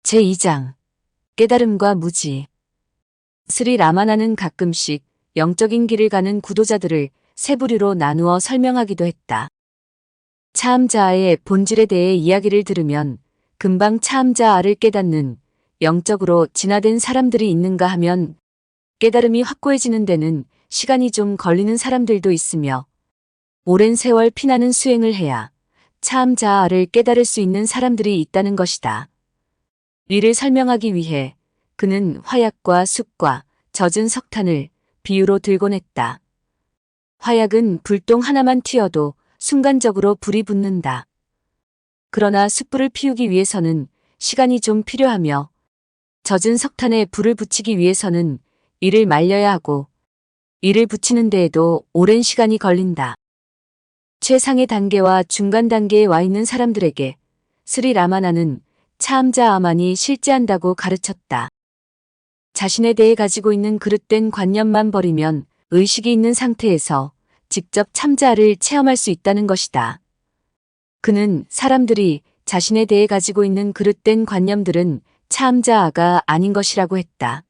제2장 깨달음과 무지. 스리 라마나는 가끔씩 영적인 길을 가는 구도자들을 세 부류로 나누어 설명하기도 했다. 차암자아의 본질에 대해 이야기를 들으면 금방 차암자아를 깨닫는 영적으로 진화된 사람들이 있는가 하면 깨달음이 확고해지는 데는 시간이 좀 걸리는 사람들도 있으며 오랜 세월 피나는 수행을 해야 차암자아를 깨달을 수 있는 사람들이 있다는 것이다. 이를 설명하기 위해 그는 화약과 숯과 젖은 석탄을 비유로 들곤 했다. 화약은 불똥 하나만 튀어도 순간적으로 불이 붙는다. 그러나 숯불을 피우기 위해서는 시간이 좀 필요하며 젖은 석탄에 불을 붙이기 위해서는 이를 말려야 하고 이를 붙이는 데에도 오랜 시간이 걸린다. 최상의 단계와 중간 단계에 와 있는 사람들에게 스리 라마나는 차암자아만이 실제한다고 가르쳤다. 자신에 대해 가지고 있는 그릇된 관념만 버리면 의식이 있는 상태에서 직접 참자아를 체험할 수 있다는 것이다. 그는 사람들이 자신에 대해 가지고 있는 그릇된 관념들은 차암자아가 아닌 것이라고 했다.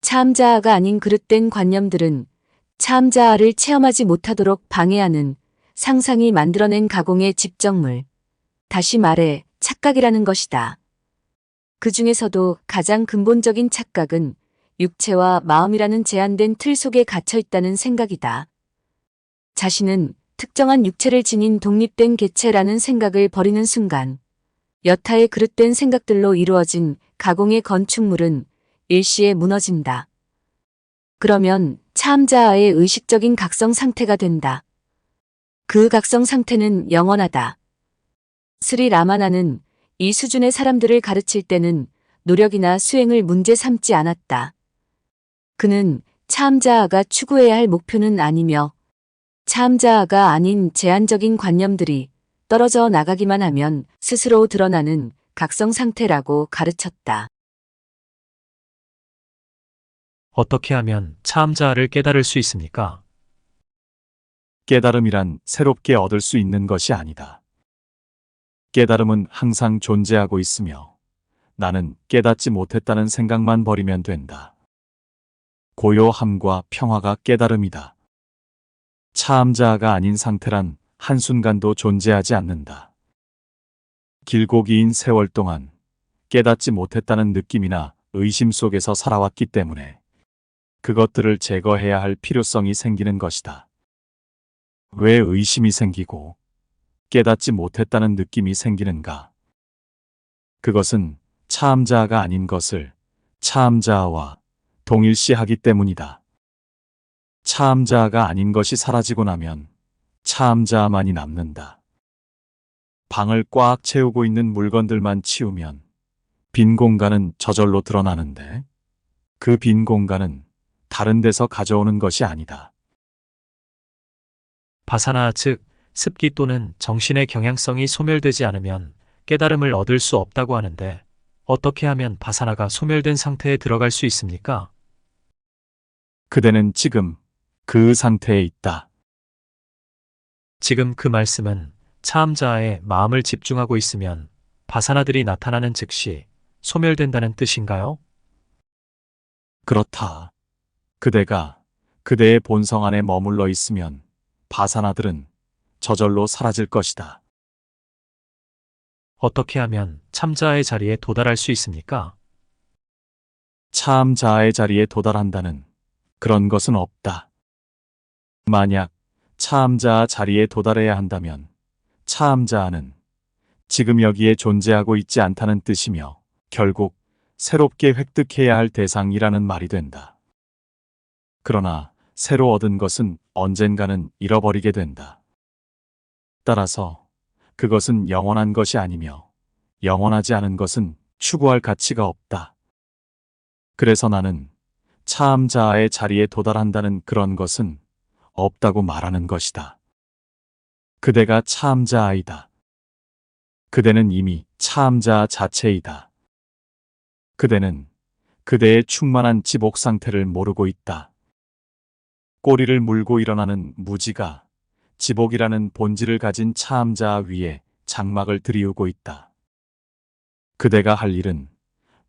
차암자아가 아닌 그릇된 관념들은 차암자아를 체험하지 못하도록 방해하는 상상이 만들어낸 가공의 집적물, 다시 말해 착각이라는 것이다. 그 중에서도 가장 근본적인 착각은 육체와 마음이라는 제한된 틀 속에 갇혀 있다는 생각이다. 자신은 특정한 육체를 지닌 독립된 개체라는 생각을 버리는 순간 여타의 그릇된 생각들로 이루어진 가공의 건축물은 일시에 무너진다. 그러면 차암자아의 의식적인 각성 상태가 된다. 그 각성 상태는 영원하다. 스리 라마나는 이 수준의 사람들을 가르칠 때는 노력이나 수행을 문제 삼지 않았다. 그는 차암자아가 추구해야 할 목표는 아니며 차암자아가 아닌 제한적인 관념들이 떨어져 나가기만 하면 스스로 드러나는 각성 상태라고 가르쳤다. 어떻게 하면 차암자아를 깨달을 수 있습니까? 깨달음이란 새롭게 얻을 수 있는 것이 아니다. 깨달음은 항상 존재하고 있으며 나는 깨닫지 못했다는 생각만 버리면 된다. 고요함과 평화가 깨달음이다. 차암자아가 아닌 상태란 한순간도 존재하지 않는다. 길고 긴 세월 동안 깨닫지 못했다는 느낌이나 의심 속에서 살아왔기 때문에 그것들을 제거해야 할 필요성이 생기는 것이다. 왜 의심이 생기고 깨닫지 못했다는 느낌이 생기는가? 그것은 차암자아가 아닌 것을 차암자아와 동일시하기 때문이다. 차암자아가 아닌 것이 사라지고 나면 차암자아만이 남는다. 방을 꽉 채우고 있는 물건들만 치우면 빈 공간은 저절로 드러나는데 그 빈 공간은 다른 데서 가져오는 것이 아니다. 바사나 즉 습기 또는 정신의 경향성이 소멸되지 않으면 깨달음을 얻을 수 없다고 하는데 어떻게 하면 바사나가 소멸된 상태에 들어갈 수 있습니까? 그대는 지금 그 상태에 있다. 지금 그 말씀은 차암자아에 마음을 집중하고 있으면 바사나들이 나타나는 즉시 소멸된다는 뜻인가요? 그렇다. 그대가 그대의 본성 안에 머물러 있으면 바사나들은 저절로 사라질 것이다. 어떻게 하면 참자아의 자리에 도달할 수 있습니까? 차암자아의 자리에 도달한다는 그런 것은 없다. 만약 차암자아 자리에 도달해야 한다면 차암자아는 지금 여기에 존재하고 있지 않다는 뜻이며 결국 새롭게 획득해야 할 대상이라는 말이 된다. 그러나 새로 얻은 것은 언젠가는 잃어버리게 된다. 따라서 그것은 영원한 것이 아니며 영원하지 않은 것은 추구할 가치가 없다. 그래서 나는 차암자아의 자리에 도달한다는 그런 것은 없다고 말하는 것이다. 그대가 차암자아이다. 그대는 이미 차암자아 자체이다. 그대는 그대의 충만한 지복 상태를 모르고 있다. 꼬리를 물고 일어나는 무지가 지복이라는 본질을 가진 차암자아 위에 장막을 들이우고 있다. 그대가 할 일은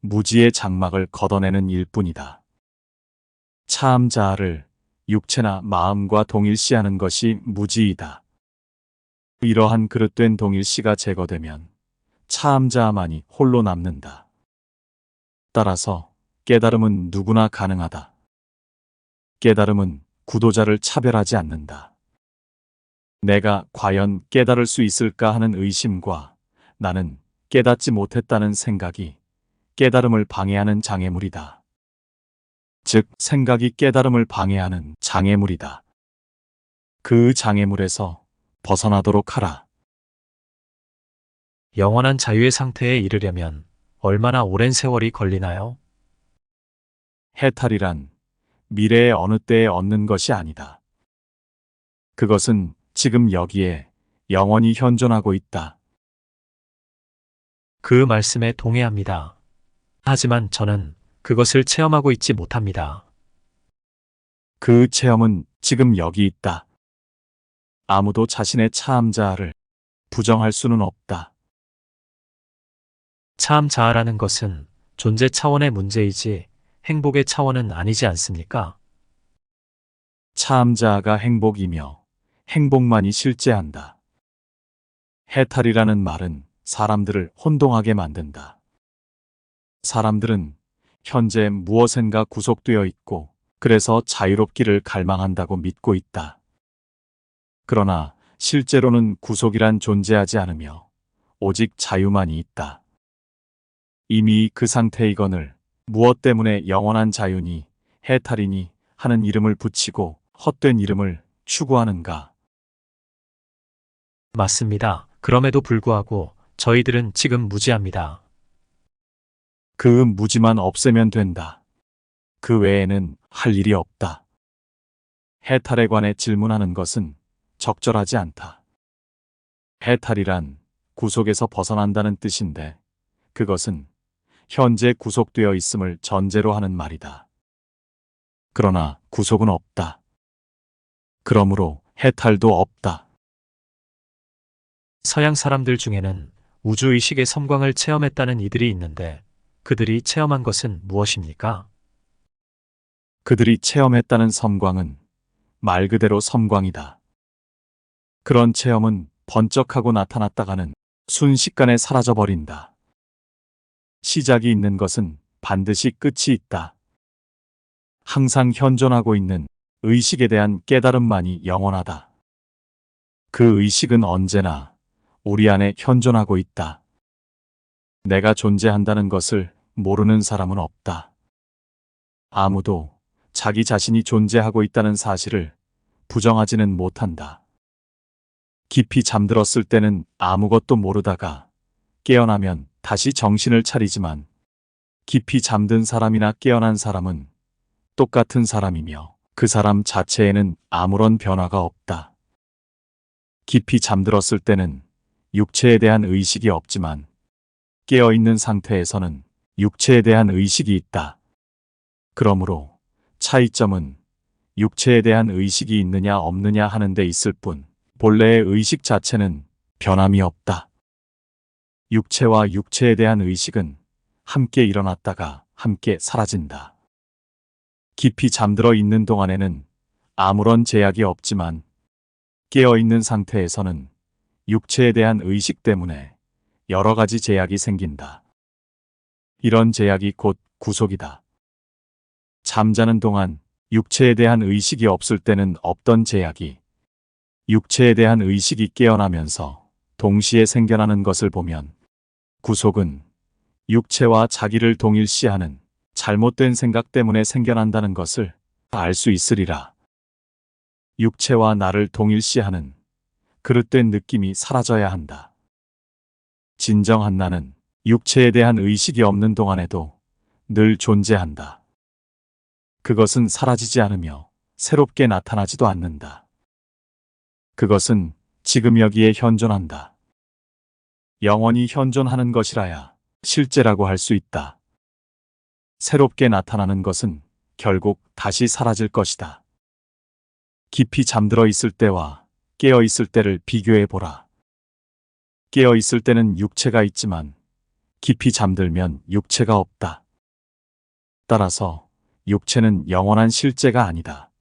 무지의 장막을 걷어내는 일뿐이다. 차암자아를 육체나 마음과 동일시하는 것이 무지이다. 이러한 그릇된 동일시가 제거되면 차암자아만이 홀로 남는다. 따라서 깨달음은 누구나 가능하다. 깨달음은 구도자를 차별하지 않는다. 내가 과연 깨달을 수 있을까 하는 의심과 나는 깨닫지 못했다는 생각이 깨달음을 방해하는 장애물이다. 즉, 생각이 깨달음을 방해하는 장애물이다. 그 장애물에서 벗어나도록 하라. 영원한 자유의 상태에 이르려면 얼마나 오랜 세월이 걸리나요? 해탈이란 미래의 어느 때에 얻는 것이 아니다. 그것은 지금 여기에 영원히 현존하고 있다. 그 말씀에 동의합니다. 하지만 저는 그것을 체험하고 있지 못합니다. 그 체험은 지금 여기 있다. 아무도 자신의 차암자아를 부정할 수는 없다. 참 자아라는 것은 존재 차원의 문제이지 행복의 차원은 아니지 않습니까? 차암자아가 행복이며 행복만이 실제한다. 해탈이라는 말은 사람들을 혼동하게 만든다. 사람들은 현재 무엇엔가 구속되어 있고 그래서 자유롭기를 갈망한다고 믿고 있다. 그러나 실제로는 구속이란 존재하지 않으며 오직 자유만이 있다. 이미 그 상태이거늘 무엇 때문에 영원한 자유니 해탈이니 하는 이름을 붙이고 헛된 이름을 추구하는가? 맞습니다. 그럼에도 불구하고 저희들은 지금 무지합니다. 그 무지만 없애면 된다. 그 외에는 할 일이 없다. 해탈에 관해 질문하는 것은 적절하지 않다. 해탈이란 구속에서 벗어난다는 뜻인데 그것은 현재 구속되어 있음을 전제로 하는 말이다. 그러나 구속은 없다. 그러므로 해탈도 없다. 서양 사람들 중에는 우주의식의 섬광을 체험했다는 이들이 있는데 그들이 체험한 것은 무엇입니까? 그들이 체험했다는 섬광은 말 그대로 섬광이다. 그런 체험은 번쩍하고 나타났다가는 순식간에 사라져버린다. 시작이 있는 것은 반드시 끝이 있다. 항상 현존하고 있는 의식에 대한 깨달음만이 영원하다. 그 의식은 언제나 우리 안에 현존하고 있다. 내가 존재한다는 것을 모르는 사람은 없다. 아무도 자기 자신이 존재하고 있다는 사실을 부정하지는 못한다. 깊이 잠들었을 때는 아무것도 모르다가 깨어나면 다시 정신을 차리지만 깊이 잠든 사람이나 깨어난 사람은 똑같은 사람이며 그 사람 자체에는 아무런 변화가 없다. 깊이 잠들었을 때는 육체에 대한 의식이 없지만 깨어있는 상태에서는 육체에 대한 의식이 있다. 그러므로 차이점은 육체에 대한 의식이 있느냐 없느냐 하는 데 있을 뿐 본래의 의식 자체는 변함이 없다. 육체와 육체에 대한 의식은 함께 일어났다가 함께 사라진다. 깊이 잠들어 있는 동안에는 아무런 제약이 없지만 깨어있는 상태에서는 육체에 대한 의식 때문에 여러 가지 제약이 생긴다. 이런 제약이 곧 구속이다. 잠자는 동안 육체에 대한 의식이 없을 때는 없던 제약이 육체에 대한 의식이 깨어나면서 동시에 생겨나는 것을 보면 구속은 육체와 자기를 동일시하는 잘못된 생각 때문에 생겨난다는 것을 알 수 있으리라. 육체와 나를 동일시하는 그릇된 느낌이 사라져야 한다. 진정한 나는 육체에 대한 의식이 없는 동안에도 늘 존재한다. 그것은 사라지지 않으며 새롭게 나타나지도 않는다. 그것은 지금 여기에 현존한다. 영원히 현존하는 것이라야 실제라고 할 수 있다. 새롭게 나타나는 것은 결국 다시 사라질 것이다. 깊이 잠들어 있을 때와 깨어 있을 때를 비교해 보라. 깨어 있을 때는 육체가 있지만 깊이 잠들면 육체가 없다. 따라서 육체는 영원한 실제가 아니다.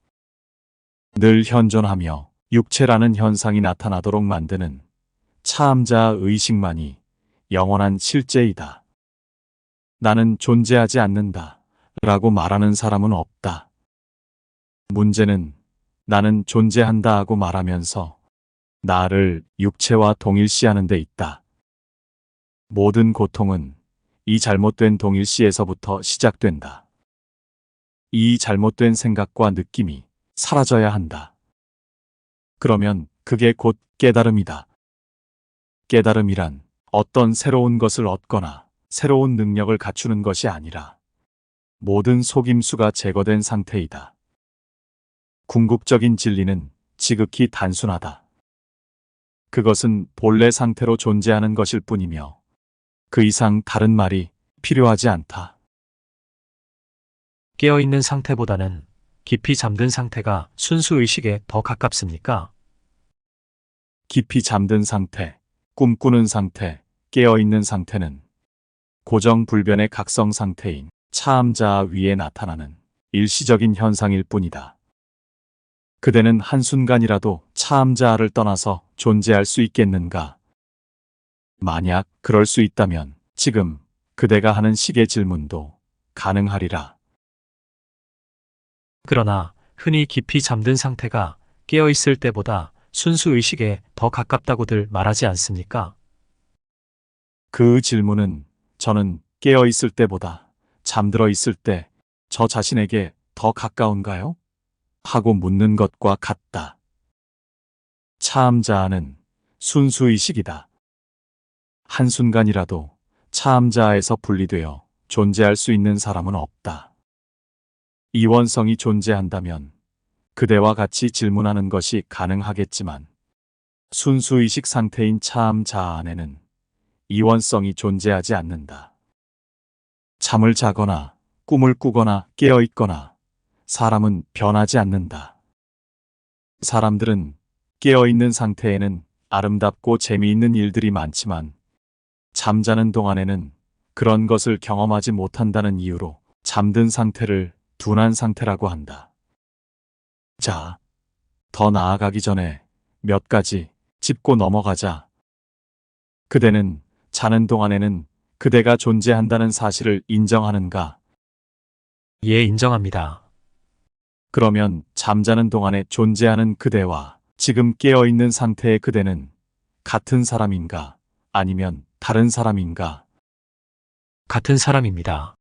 늘 현존하며 육체라는 현상이 나타나도록 만드는 차암자 의식만이 영원한 실제이다. 나는 존재하지 않는다 라고 말하는 사람은 없다. 문제는 나는 존재한다 하고 말하면서 나를 육체와 동일시하는 데 있다. 모든 고통은 이 잘못된 동일시에서부터 시작된다. 이 잘못된 생각과 느낌이 사라져야 한다. 그러면 그게 곧 깨달음이다. 깨달음이란 어떤 새로운 것을 얻거나 새로운 능력을 갖추는 것이 아니라 모든 속임수가 제거된 상태이다. 궁극적인 진리는 지극히 단순하다. 그것은 본래 상태로 존재하는 것일 뿐이며 그 이상 다른 말이 필요하지 않다. 깨어있는 상태보다는 깊이 잠든 상태가 순수 의식에 더 가깝습니까? 깊이 잠든 상태, 꿈꾸는 상태, 깨어있는 상태는 고정불변의 각성 상태인 차암자아 위에 나타나는 일시적인 현상일 뿐이다. 그대는 한순간이라도 차암자아를 떠나서 존재할 수 있겠는가? 만약 그럴 수 있다면 지금 그대가 하는 식의 질문도 가능하리라. 그러나 흔히 깊이 잠든 상태가 깨어있을 때보다 순수 의식에 더 가깝다고들 말하지 않습니까? 그 질문은 저는 깨어 있을 때보다 잠들어 있을 때 저 자신에게 더 가까운가요? 하고 묻는 것과 같다. 차암자아는 순수의식이다. 한순간이라도 차암자아에서 분리되어 존재할 수 있는 사람은 없다. 이원성이 존재한다면 그대와 같이 질문하는 것이 가능하겠지만 순수의식 상태인 차암자아 안에는 이원성이 존재하지 않는다. 잠을 자거나 꿈을 꾸거나 깨어있거나 사람은 변하지 않는다. 사람들은 깨어있는 상태에는 아름답고 재미있는 일들이 많지만 잠자는 동안에는 그런 것을 경험하지 못한다는 이유로 잠든 상태를 둔한 상태라고 한다. 자, 더 나아가기 전에 몇 가지 짚고 넘어가자. 그대는 자는 동안에는 그대가 존재한다는 사실을 인정하는가? 예, 인정합니다. 그러면 잠자는 동안에 존재하는 그대와 지금 깨어있는 상태의 그대는 같은 사람인가? 아니면 다른 사람인가? 같은 사람입니다.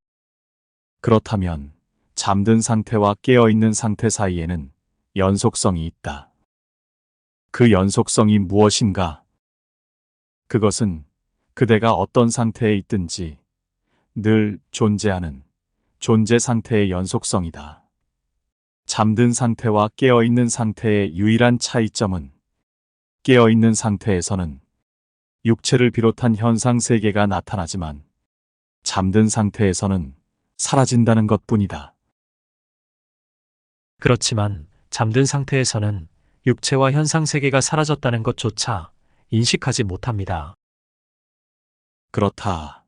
그렇다면 잠든 상태와 깨어있는 상태 사이에는 연속성이 있다. 그 연속성이 무엇인가? 그것은 그대가 어떤 상태에 있든지 늘 존재하는 존재 상태의 연속성이다. 잠든 상태와 깨어있는 상태의 유일한 차이점은 깨어있는 상태에서는 육체를 비롯한 현상 세계가 나타나지만 잠든 상태에서는 사라진다는 것뿐이다. 그렇지만 잠든 상태에서는 육체와 현상 세계가 사라졌다는 것조차 인식하지 못합니다. 그렇다.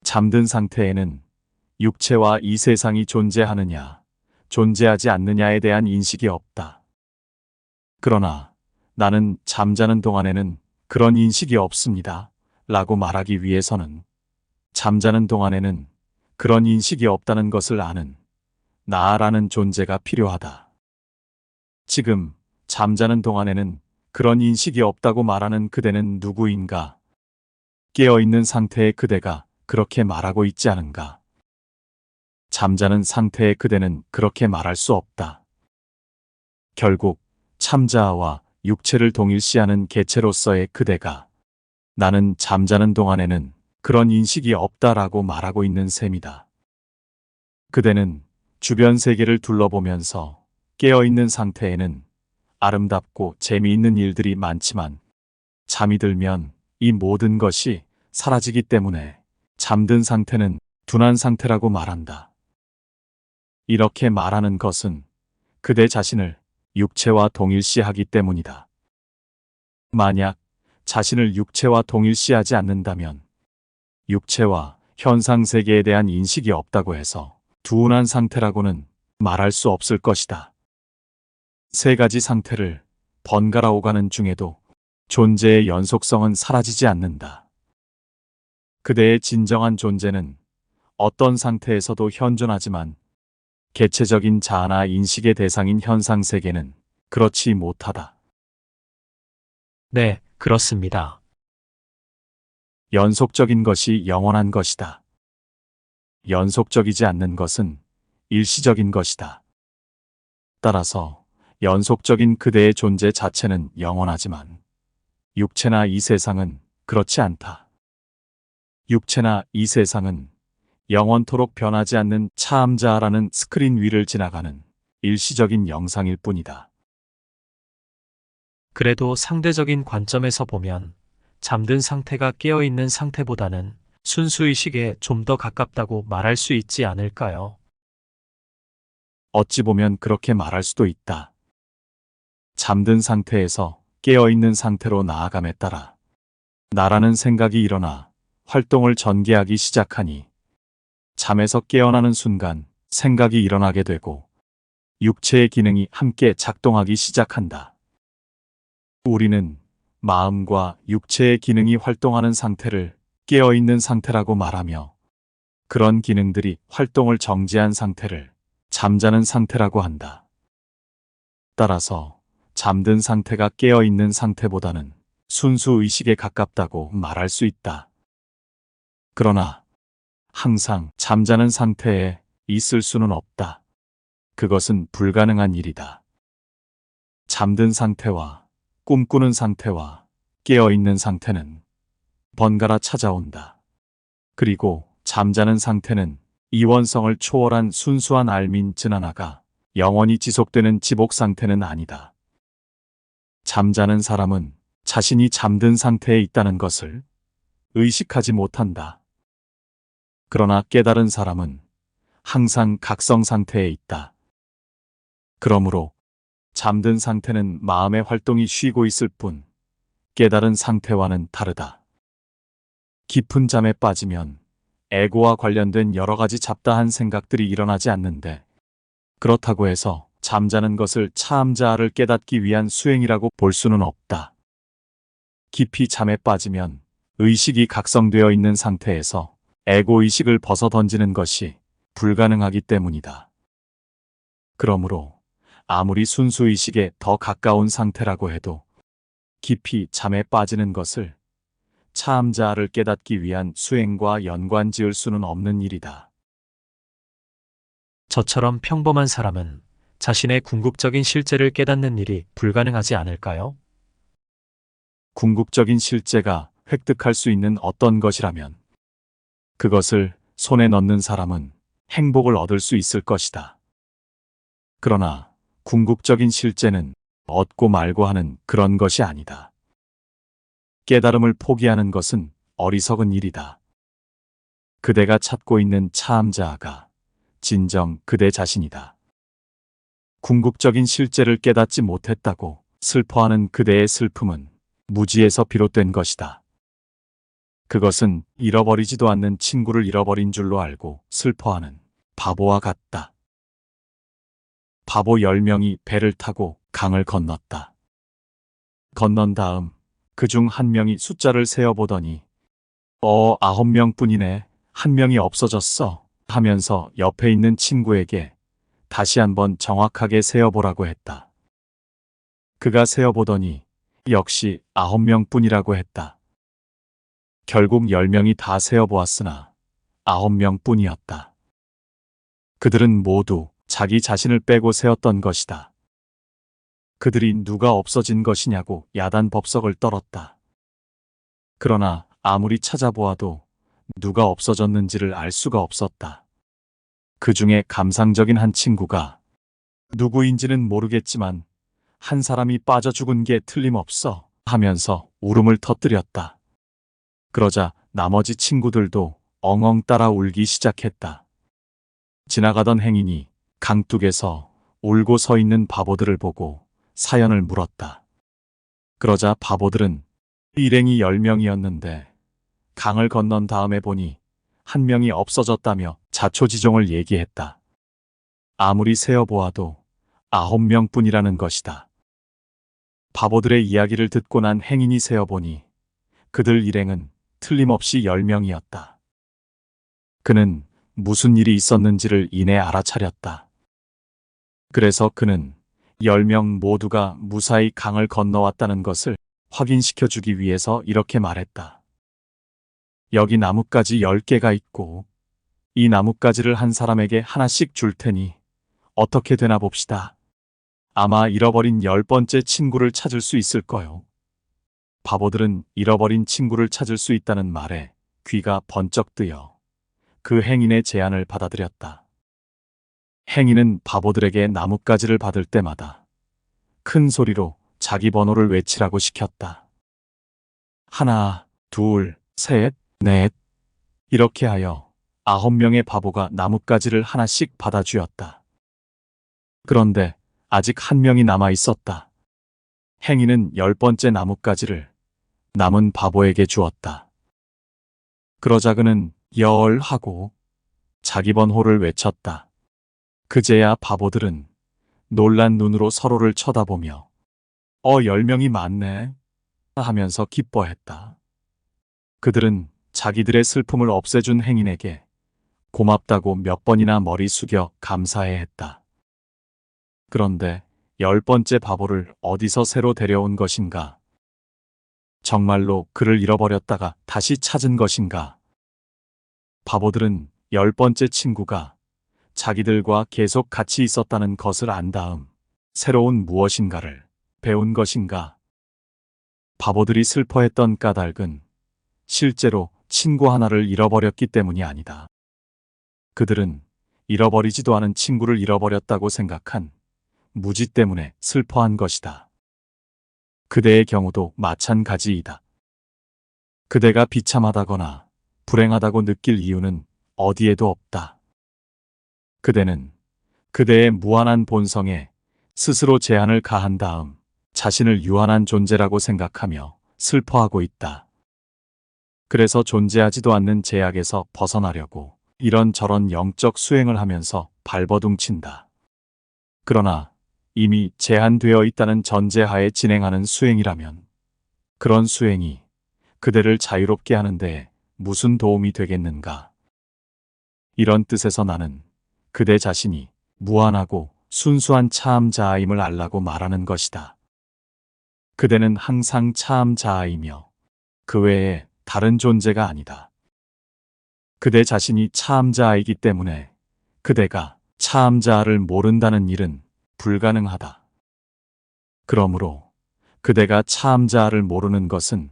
잠든 상태에는 육체와 이 세상이 존재하느냐, 존재하지 않느냐에 대한 인식이 없다. 그러나 나는 잠자는 동안에는 그런 인식이 없습니다. 라고 말하기 위해서는 잠자는 동안에는 그런 인식이 없다는 것을 아는 나라는 존재가 필요하다. 지금 잠자는 동안에는 그런 인식이 없다고 말하는 그대는 누구인가? 깨어있는 상태의 그대가 그렇게 말하고 있지 않은가? 잠자는 상태의 그대는 그렇게 말할 수 없다. 결국 참자아와 육체를 동일시하는 개체로서의 그대가 나는 잠자는 동안에는 그런 인식이 없다라고 말하고 있는 셈이다. 그대는 주변 세계를 둘러보면서 깨어있는 상태에는 아름답고 재미있는 일들이 많지만 잠이 들면 이 모든 것이 사라지기 때문에 잠든 상태는 둔한 상태라고 말한다. 이렇게 말하는 것은 그대 자신을 육체와 동일시하기 때문이다. 만약 자신을 육체와 동일시하지 않는다면 육체와 현상 세계에 대한 인식이 없다고 해서 둔한 상태라고는 말할 수 없을 것이다. 세 가지 상태를 번갈아 오가는 중에도 존재의 연속성은 사라지지 않는다. 그대의 진정한 존재는 어떤 상태에서도 현존하지만 개체적인 자아나 인식의 대상인 현상 세계는 그렇지 못하다. 네, 그렇습니다. 연속적인 것이 영원한 것이다. 연속적이지 않는 것은 일시적인 것이다. 따라서 연속적인 그대의 존재 자체는 영원하지만 육체나 이 세상은 그렇지 않다. 육체나 이 세상은 영원토록 변하지 않는 차암자아라는 스크린 위를 지나가는 일시적인 영상일 뿐이다. 그래도 상대적인 관점에서 보면 잠든 상태가 깨어있는 상태보다는 순수의식에 좀 더 가깝다고 말할 수 있지 않을까요? 어찌 보면 그렇게 말할 수도 있다. 잠든 상태에서 깨어있는 상태로 나아감에 따라 나라는 생각이 일어나 활동을 전개하기 시작하니 잠에서 깨어나는 순간 생각이 일어나게 되고 육체의 기능이 함께 작동하기 시작한다. 우리는 마음과 육체의 기능이 활동하는 상태를 깨어있는 상태라고 말하며 그런 기능들이 활동을 정지한 상태를 잠자는 상태라고 한다. 따라서 잠든 상태가 깨어있는 상태보다는 순수 의식에 가깝다고 말할 수 있다. 그러나 항상 잠자는 상태에 있을 수는 없다. 그것은 불가능한 일이다. 잠든 상태와 꿈꾸는 상태와 깨어있는 상태는 번갈아 찾아온다. 그리고 잠자는 상태는 이원성을 초월한 순수한 알민 즈나나가 영원히 지속되는 지복 상태는 아니다. 잠자는 사람은 자신이 잠든 상태에 있다는 것을 의식하지 못한다. 그러나 깨달은 사람은 항상 각성 상태에 있다. 그러므로 잠든 상태는 마음의 활동이 쉬고 있을 뿐 깨달은 상태와는 다르다. 깊은 잠에 빠지면 에고와 관련된 여러 가지 잡다한 생각들이 일어나지 않는데 그렇다고 해서 잠자는 것을 차암자아를 깨닫기 위한 수행이라고 볼 수는 없다. 깊이 잠에 빠지면 의식이 각성되어 있는 상태에서 에고의식을 벗어 던지는 것이 불가능하기 때문이다. 그러므로 아무리 순수의식에 더 가까운 상태라고 해도 깊이 잠에 빠지는 것을 차암자아를 깨닫기 위한 수행과 연관 지을 수는 없는 일이다. 저처럼 평범한 사람은 자신의 궁극적인 실제를 깨닫는 일이 불가능하지 않을까요? 궁극적인 실제가 획득할 수 있는 어떤 것이라면 그것을 손에 넣는 사람은 행복을 얻을 수 있을 것이다. 그러나 궁극적인 실제는 얻고 말고 하는 그런 것이 아니다. 깨달음을 포기하는 것은 어리석은 일이다. 그대가 찾고 있는 차암자아가 진정 그대 자신이다. 궁극적인 실제를 깨닫지 못했다고 슬퍼하는 그대의 슬픔은 무지에서 비롯된 것이다. 그것은 잃어버리지도 않는 친구를 잃어버린 줄로 알고 슬퍼하는 바보와 같다. 바보 10명이 배를 타고 강을 건넜다. 건넌 다음 그중 한 명이 숫자를 세어보더니 9명뿐이네. 한 명이 없어졌어. 하면서 옆에 있는 친구에게 다시 한번 정확하게 세어보라고 했다. 그가 세어보더니 역시 9명뿐이라고 했다. 결국 10명이 다 세어보았으나 9명뿐이었다. 그들은 모두 자기 자신을 빼고 세었던 것이다. 그들이 누가 없어진 것이냐고 야단 법석을 떨었다. 그러나 아무리 찾아보아도 누가 없어졌는지를 알 수가 없었다. 그 중에 감상적인 한 친구가 누구인지는 모르겠지만 한 사람이 빠져 죽은 게 틀림없어 하면서 울음을 터뜨렸다. 그러자 나머지 친구들도 엉엉 따라 울기 시작했다. 지나가던 행인이 강둑에서 울고 서 있는 바보들을 보고 사연을 물었다. 그러자 바보들은 일행이 10명이었는데 강을 건넌 다음에 보니 한 명이 없어졌다며 자초지종을 얘기했다. 아무리 세어보아도 9명뿐이라는 것이다. 바보들의 이야기를 듣고 난 행인이 세어보니 그들 일행은 틀림없이 10명이었다. 그는 무슨 일이 있었는지를 이내 알아차렸다. 그래서 그는 10명 모두가 무사히 강을 건너왔다는 것을 확인시켜주기 위해서 이렇게 말했다. 여기 나뭇가지 10개가 있고 이 나뭇가지를 한 사람에게 하나씩 줄 테니 어떻게 되나 봅시다. 아마 잃어버린 10번째 친구를 찾을 수 있을 거요. 바보들은 잃어버린 친구를 찾을 수 있다는 말에 귀가 번쩍 뜨여 그 행인의 제안을 받아들였다. 행인은 바보들에게 나뭇가지를 받을 때마다 큰 소리로 자기 번호를 외치라고 시켰다. 하나, 둘, 셋, 넷. 이렇게 하여 9명의 바보가 나뭇가지를 하나씩 받아주었다. 그런데 아직 한 명이 남아 있었다. 행인은 10번째 나뭇가지를 남은 바보에게 주었다. 그러자 그는 열 하고 자기 번호를 외쳤다. 그제야 바보들은 놀란 눈으로 서로를 쳐다보며 10명이 많네 하면서 기뻐했다. 그들은 자기들의 슬픔을 없애준 행인에게 고맙다고 몇 번이나 머리 숙여 감사해 했다. 그런데 10번째 바보를 어디서 새로 데려온 것인가? 정말로 그를 잃어버렸다가 다시 찾은 것인가? 바보들은 10번째 친구가 자기들과 계속 같이 있었다는 것을 안 다음 새로운 무엇인가를 배운 것인가? 바보들이 슬퍼했던 까닭은 실제로 친구 하나를 잃어버렸기 때문이 아니다. 그들은 잃어버리지도 않은 친구를 잃어버렸다고 생각한 무지 때문에 슬퍼한 것이다. 그대의 경우도 마찬가지이다. 그대가 비참하다거나 불행하다고 느낄 이유는 어디에도 없다. 그대는 그대의 무한한 본성에 스스로 제한을 가한 다음 자신을 유한한 존재라고 생각하며 슬퍼하고 있다. 그래서 존재하지도 않는 제약에서 벗어나려고 이런저런 영적 수행을 하면서 발버둥친다. 그러나 이미 제한되어 있다는 전제하에 진행하는 수행이라면 그런 수행이 그대를 자유롭게 하는 데 무슨 도움이 되겠는가? 이런 뜻에서 나는 그대 자신이 무한하고 순수한 참자아임을 알라고 말하는 것이다. 그대는 항상 참자아이며 그 외에 다른 존재가 아니다. 그대 자신이 참자아이기 때문에 그대가 참자아를 모른다는 일은 불가능하다. 그러므로 그대가 참자아를 모르는 것은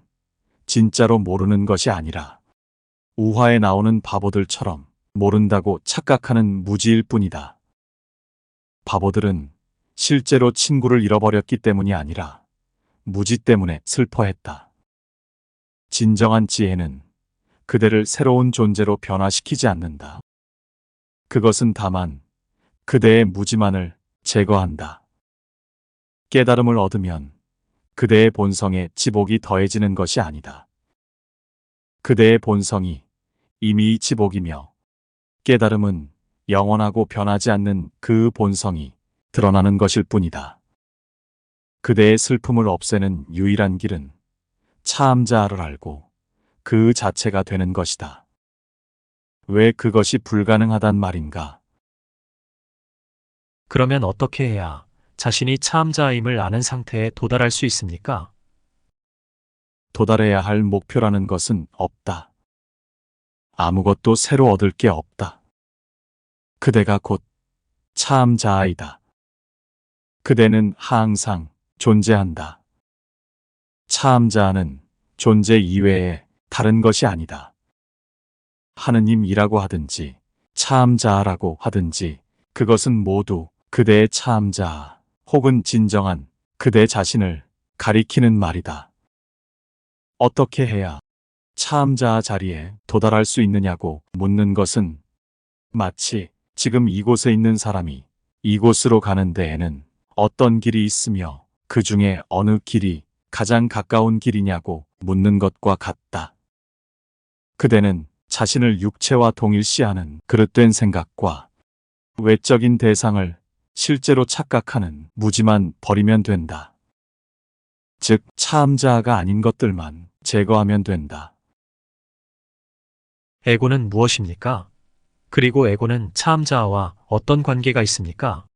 진짜로 모르는 것이 아니라 우화에 나오는 바보들처럼 모른다고 착각하는 무지일 뿐이다. 바보들은 실제로 친구를 잃어버렸기 때문이 아니라 무지 때문에 슬퍼했다. 진정한 지혜는 그대를 새로운 존재로 변화시키지 않는다. 그것은 다만 그대의 무지만을 제거한다. 깨달음을 얻으면 그대의 본성에 지복이 더해지는 것이 아니다. 그대의 본성이 이미 지복이며 깨달음은 영원하고 변하지 않는 그 본성이 드러나는 것일 뿐이다. 그대의 슬픔을 없애는 유일한 길은 참자아를 알고 그 자체가 되는 것이다. 왜 그것이 불가능하단 말인가? 그러면 어떻게 해야 자신이 참자임을 아는 상태에 도달할 수 있습니까? 도달해야 할 목표라는 것은 없다. 아무것도 새로 얻을 게 없다. 그대가 곧 참자아이다. 그대는 항상 존재한다. 참자아는 존재 이외에 다른 것이 아니다. 하느님이라고 하든지 참자아라고 하든지 그것은 모두 그대의 참자아 혹은 진정한 그대 자신을 가리키는 말이다. 어떻게 해야 참자아 자리에 도달할 수 있느냐고 묻는 것은 마치 지금 이곳에 있는 사람이 이곳으로 가는 데에는 어떤 길이 있으며 그 중에 어느 길이 가장 가까운 길이냐고 묻는 것과 같다. 그대는 자신을 육체와 동일시하는 그릇된 생각과 외적인 대상을 실제로 착각하는 무지만 버리면 된다. 즉, 차음자아가 아닌 것들만 제거하면 된다. 에고는 무엇입니까? 그리고 에고는 차음자아와 어떤 관계가 있습니까?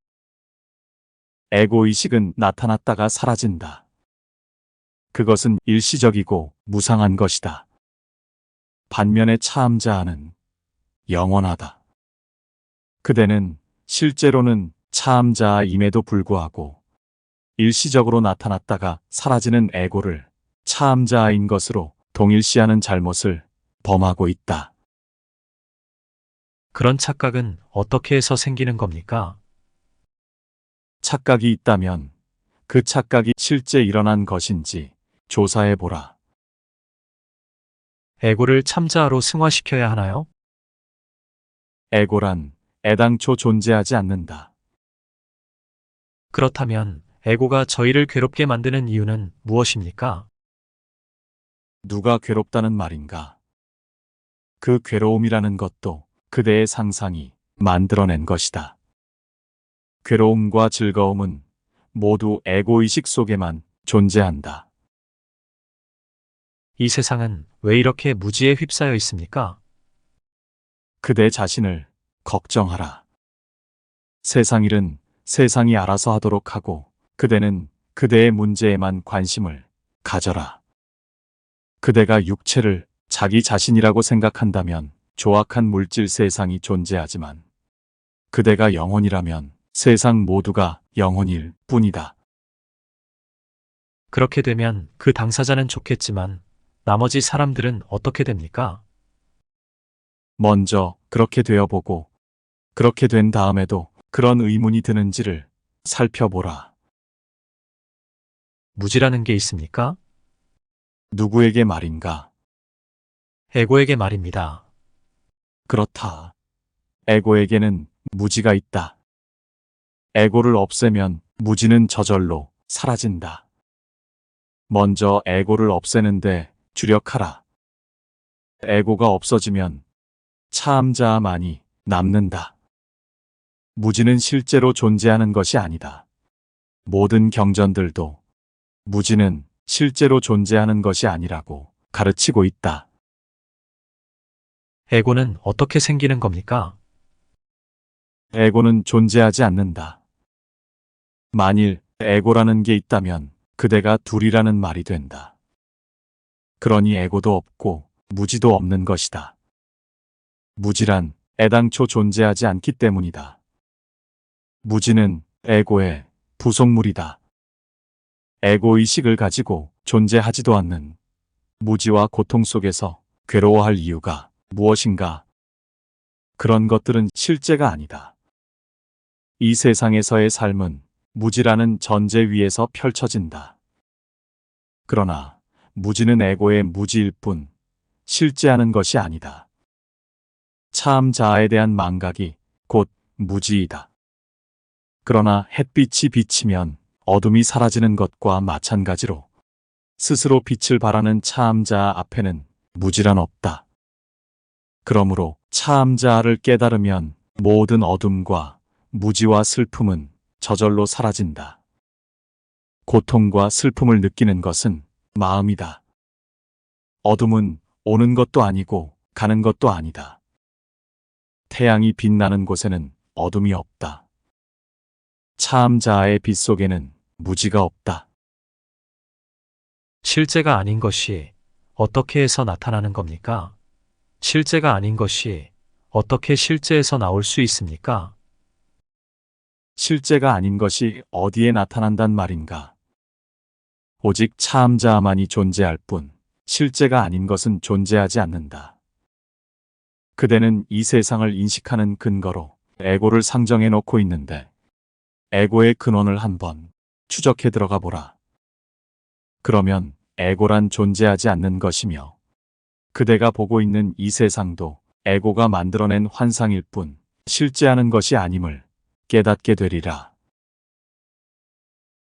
에고의식은 나타났다가 사라진다. 그것은 일시적이고 무상한 것이다. 반면에 차음자아는 영원하다. 그대는 실제로는 차음자아임에도 불구하고 일시적으로 나타났다가 사라지는 에고를 차음자아인 것으로 동일시하는 잘못을 범하고 있다. 그런 착각은 어떻게 해서 생기는 겁니까? 착각이 있다면 그 착각이 실제 일어난 것인지 조사해보라. 에고를 참자아로 승화시켜야 하나요? 에고란 애당초 존재하지 않는다. 그렇다면 에고가 저희를 괴롭게 만드는 이유는 무엇입니까? 누가 괴롭다는 말인가? 그 괴로움이라는 것도 그대의 상상이 만들어낸 것이다. 괴로움과 즐거움은 모두 에고의식 속에만 존재한다. 이 세상은 왜 이렇게 무지에 휩싸여 있습니까? 그대 자신을 걱정하라. 세상 일은 세상이 알아서 하도록 하고 그대는 그대의 문제에만 관심을 가져라. 그대가 육체를 자기 자신이라고 생각한다면 조악한 물질 세상이 존재하지만 그대가 영혼이라면 세상 모두가 영혼일 뿐이다. 그렇게 되면 그 당사자는 좋겠지만 나머지 사람들은 어떻게 됩니까? 먼저 그렇게 되어보고 그렇게 된 다음에도 그런 의문이 드는지를 살펴보라. 무지라는 게 있습니까? 누구에게 말인가? 에고에게 말입니다. 그렇다. 에고에게는 무지가 있다. 에고를 없애면 무지는 저절로 사라진다. 먼저 에고를 없애는데 주력하라. 에고가 없어지면 차음자아만이 남는다. 무지는 실제로 존재하는 것이 아니다. 모든 경전들도 무지는 실제로 존재하는 것이 아니라고 가르치고 있다. 에고는 어떻게 생기는 겁니까? 에고는 존재하지 않는다. 만일 에고라는 게 있다면 그대가 둘이라는 말이 된다. 그러니 에고도 없고 무지도 없는 것이다. 무지란 애당초 존재하지 않기 때문이다. 무지는 에고의 부속물이다. 에고의식을 가지고 존재하지도 않는 무지와 고통 속에서 괴로워할 이유가 무엇인가? 그런 것들은 실제가 아니다. 이 세상에서의 삶은 무지라는 전제 위에서 펼쳐진다. 그러나 무지는 에고의 무지일 뿐 실제하는 것이 아니다. 차음자아에 대한 망각이 곧 무지이다. 그러나 햇빛이 비치면 어둠이 사라지는 것과 마찬가지로 스스로 빛을 발하는 차음자아 앞에는 무지란 없다. 그러므로 차음자아를 깨달으면 모든 어둠과 무지와 슬픔은 저절로 사라진다. 고통과 슬픔을 느끼는 것은 마음이다. 어둠은 오는 것도 아니고 가는 것도 아니다. 태양이 빛나는 곳에는 어둠이 없다. 차음자아의 빛 속에는 무지가 없다. 실제가 아닌 것이 어떻게 해서 나타나는 겁니까? 실제가 아닌 것이 어떻게 실제에서 나올 수 있습니까? 실제가 아닌 것이 어디에 나타난단 말인가? 오직 차음자아만이 존재할 뿐 실제가 아닌 것은 존재하지 않는다. 그대는 이 세상을 인식하는 근거로 에고를 상정해 놓고 있는데 에고의 근원을 한번 추적해 들어가 보라. 그러면 에고란 존재하지 않는 것이며 그대가 보고 있는 이 세상도 에고가 만들어낸 환상일 뿐 실제하는 것이 아님을 깨닫게 되리라.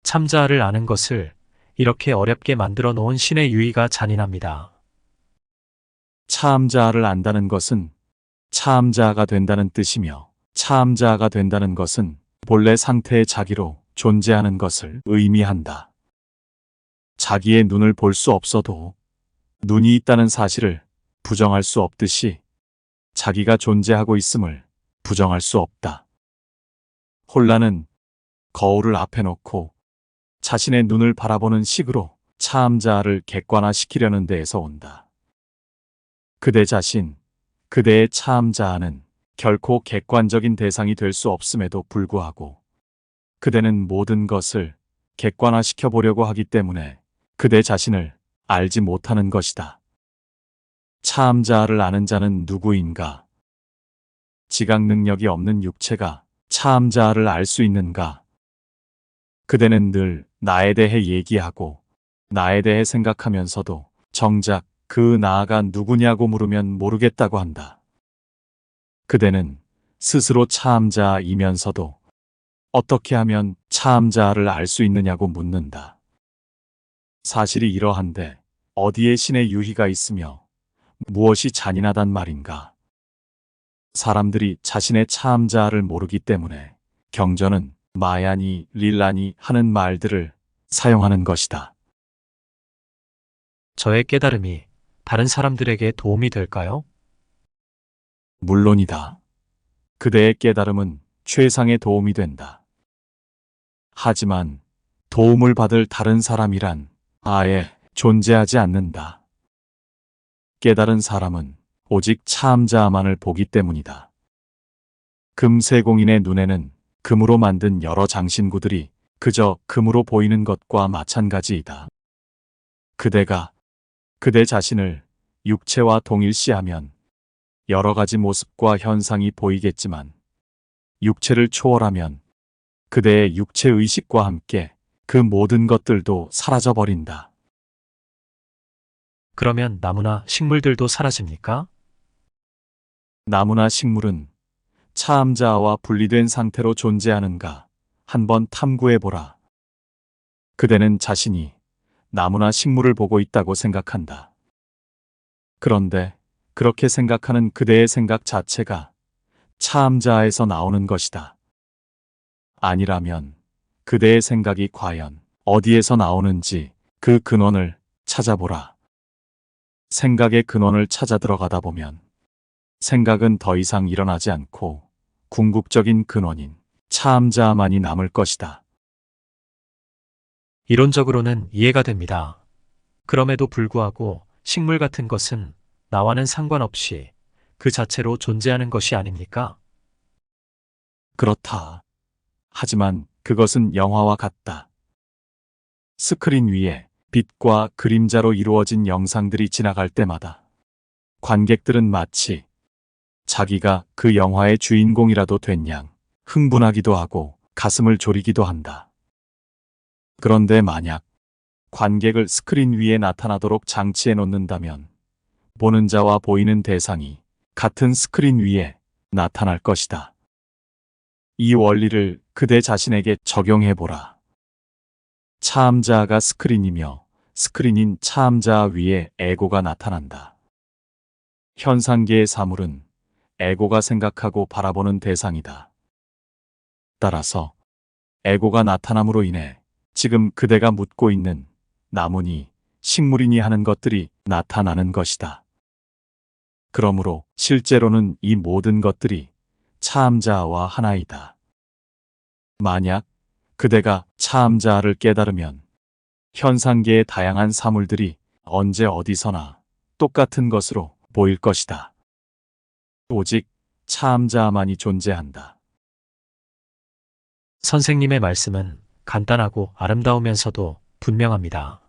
참자아를 아는 것을 이렇게 어렵게 만들어 놓은 신의 유의가 잔인합니다. 차암자아를 안다는 것은 차암자아가 된다는 뜻이며, 차암자아가 된다는 것은 본래 상태의 자기로 존재하는 것을 의미한다. 자기의 눈을 볼 수 없어도 눈이 있다는 사실을 부정할 수 없듯이 자기가 존재하고 있음을 부정할 수 없다. 혼란은 거울을 앞에 놓고 자신의 눈을 바라보는 식으로 차암자아를 객관화시키려는 데에서 온다. 그대 자신, 그대의 차암자아는 결코 객관적인 대상이 될 수 없음에도 불구하고 그대는 모든 것을 객관화시켜 보려고 하기 때문에 그대 자신을 알지 못하는 것이다. 차암자아를 아는 자는 누구인가? 지각 능력이 없는 육체가 차암자아를 알 수 있는가? 그대는 늘 나에 대해 얘기하고 나에 대해 생각하면서도 정작 그 나아가 누구냐고 물으면 모르겠다고 한다. 그대는 스스로 차암자이면서도 어떻게 하면 차암자를 알 수 있느냐고 묻는다. 사실이 이러한데 어디에 신의 유희가 있으며 무엇이 잔인하단 말인가? 사람들이 자신의 차암자를 모르기 때문에 경전은 마야니, 릴라니 하는 말들을 사용하는 것이다. 저의 깨달음이 다른 사람들에게 도움이 될까요? 물론이다. 그대의 깨달음은 최상의 도움이 된다. 하지만 도움을 받을 다른 사람이란 아예 존재하지 않는다. 깨달은 사람은 오직 차암자만을 보기 때문이다. 금세공인의 눈에는 금으로 만든 여러 장신구들이 그저 금으로 보이는 것과 마찬가지이다. 그대가 그대 자신을 육체와 동일시하면 여러 가지 모습과 현상이 보이겠지만 육체를 초월하면 그대의 육체의식과 함께 그 모든 것들도 사라져버린다. 그러면 나무나 식물들도 사라집니까? 나무나 식물은 차암자와 분리된 상태로 존재하는가 한번 탐구해보라. 그대는 자신이 나무나 식물을 보고 있다고 생각한다. 그런데 그렇게 생각하는 그대의 생각 자체가 차암자에서 나오는 것이다. 아니라면 그대의 생각이 과연 어디에서 나오는지 그 근원을 찾아보라. 생각의 근원을 찾아 들어가다 보면 생각은 더 이상 일어나지 않고 궁극적인 근원인 차암자만이 남을 것이다. 이론적으로는 이해가 됩니다. 그럼에도 불구하고 식물 같은 것은 나와는 상관없이 그 자체로 존재하는 것이 아닙니까? 그렇다. 하지만 그것은 영화와 같다. 스크린 위에 빛과 그림자로 이루어진 영상들이 지나갈 때마다 관객들은 마치 자기가 그 영화의 주인공이라도 된 양 흥분하기도 하고 가슴을 졸이기도 한다. 그런데 만약 관객을 스크린 위에 나타나도록 장치해 놓는다면 보는 자와 보이는 대상이 같은 스크린 위에 나타날 것이다. 이 원리를 그대 자신에게 적용해 보라. 차암자가 스크린이며 스크린인 차암자 위에 에고가 나타난다. 현상계의 사물은 에고가 생각하고 바라보는 대상이다. 따라서 에고가 나타남으로 인해 지금 그대가 묻고 있는 나무니 식물이니 하는 것들이 나타나는 것이다. 그러므로 실제로는 이 모든 것들이 차암자와 하나이다. 만약 그대가 차암자를 깨달으면 현상계의 다양한 사물들이 언제 어디서나 똑같은 것으로 보일 것이다. 오직 차암자만이 존재한다. 선생님의 말씀은 간단하고 아름다우면서도 분명합니다.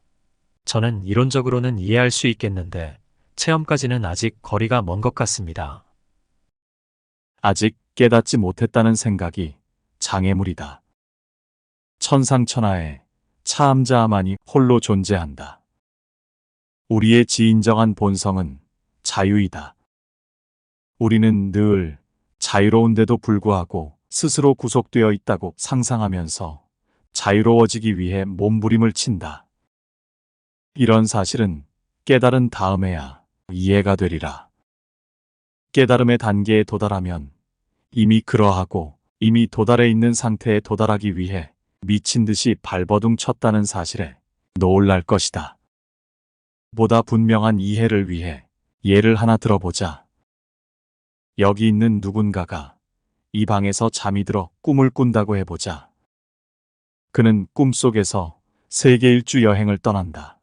저는 이론적으로는 이해할 수 있겠는데 체험까지는 아직 거리가 먼 것 같습니다. 아직 깨닫지 못했다는 생각이 장애물이다. 천상천하에 차암자만이 홀로 존재한다. 우리의 지인정한 본성은 자유이다. 우리는 늘 자유로운데도 불구하고 스스로 구속되어 있다고 상상하면서 자유로워지기 위해 몸부림을 친다. 이런 사실은 깨달은 다음에야 이해가 되리라. 깨달음의 단계에 도달하면 이미 그러하고 이미 도달해 있는 상태에 도달하기 위해 미친 듯이 발버둥 쳤다는 사실에 놀랄 것이다. 보다 분명한 이해를 위해 예를 하나 들어보자. 여기 있는 누군가가 이 방에서 잠이 들어 꿈을 꾼다고 해보자. 그는 꿈속에서 세계 일주 여행을 떠난다.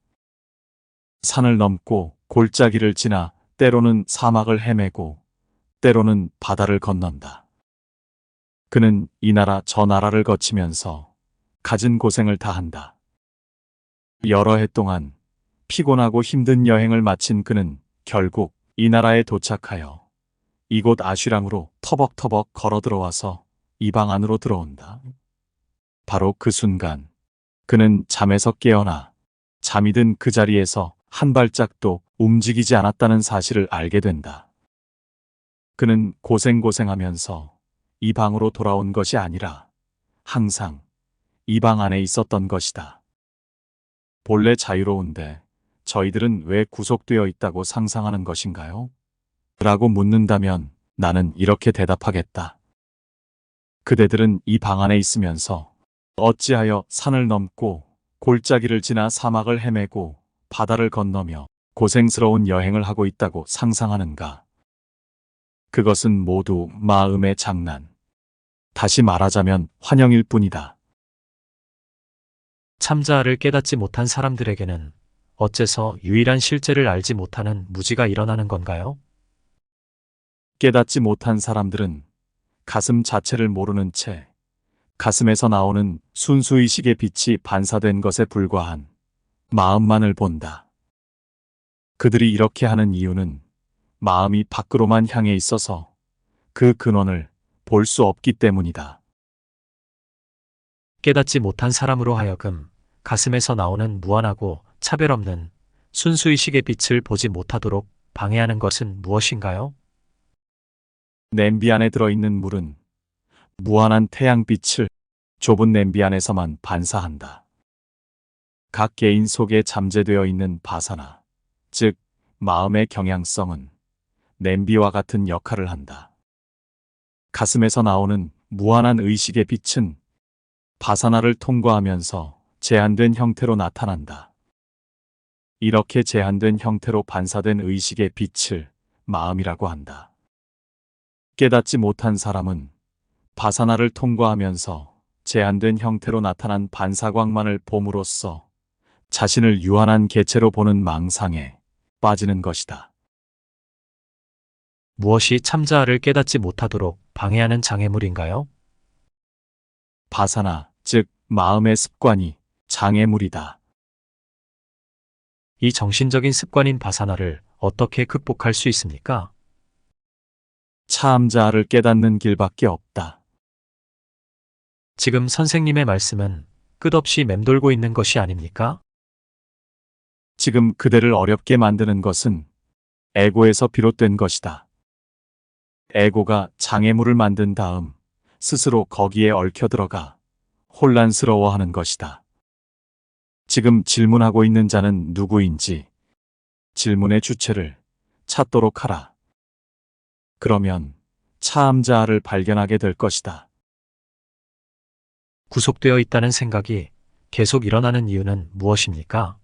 산을 넘고 골짜기를 지나 때로는 사막을 헤매고 때로는 바다를 건넌다. 그는 이 나라 저 나라를 거치면서 갖은 고생을 다한다. 여러 해 동안 피곤하고 힘든 여행을 마친 그는 결국 이 나라에 도착하여 이곳 아슈랑으로 터벅터벅 걸어 들어와서 이 방 안으로 들어온다. 바로 그 순간 그는 잠에서 깨어나 잠이 든 그 자리에서 한 발짝도 움직이지 않았다는 사실을 알게 된다. 그는 고생하면서 이 방으로 돌아온 것이 아니라 항상 이 방 안에 있었던 것이다. 본래 자유로운데 저희들은 왜 구속되어 있다고 상상하는 것인가요? 라고 묻는다면 나는 이렇게 대답하겠다. 그대들은 이 방 안에 있으면서 어찌하여 산을 넘고 골짜기를 지나 사막을 헤매고 바다를 건너며 고생스러운 여행을 하고 있다고 상상하는가? 그것은 모두 마음의 장난. 다시 말하자면 환영일 뿐이다. 참자아를 깨닫지 못한 사람들에게는 어째서 유일한 실제를 알지 못하는 무지가 일어나는 건가요? 깨닫지 못한 사람들은 가슴 자체를 모르는 채 가슴에서 나오는 순수의식의 빛이 반사된 것에 불과한 마음만을 본다. 그들이 이렇게 하는 이유는 마음이 밖으로만 향해 있어서 그 근원을 볼 수 없기 때문이다. 깨닫지 못한 사람으로 하여금 가슴에서 나오는 무한하고 차별 없는 순수의식의 빛을 보지 못하도록 방해하는 것은 무엇인가요? 냄비 안에 들어있는 물은 무한한 태양빛을 좁은 냄비 안에서만 반사한다. 각 개인 속에 잠재되어 있는 바사나, 즉 마음의 경향성은 냄비와 같은 역할을 한다. 가슴에서 나오는 무한한 의식의 빛은 바사나를 통과하면서 제한된 형태로 나타난다. 이렇게 제한된 형태로 반사된 의식의 빛을 마음이라고 한다. 깨닫지 못한 사람은 바사나를 통과하면서 제한된 형태로 나타난 반사광만을 봄으로써 자신을 유한한 개체로 보는 망상에 빠지는 것이다. 무엇이 참자아를 깨닫지 못하도록 방해하는 장애물인가요? 바사나, 즉 마음의 습관이 장애물이다. 이 정신적인 습관인 바사나를 어떻게 극복할 수 있습니까? 참자아를 깨닫는 길밖에 없다. 지금 선생님의 말씀은 끝없이 맴돌고 있는 것이 아닙니까? 지금 그대를 어렵게 만드는 것은 에고에서 비롯된 것이다. 에고가 장애물을 만든 다음 스스로 거기에 얽혀 들어가 혼란스러워하는 것이다. 지금 질문하고 있는 자는 누구인지 질문의 주체를 찾도록 하라. 그러면 참자아를 발견하게 될 것이다. 구속되어 있다는 생각이 계속 일어나는 이유는 무엇입니까?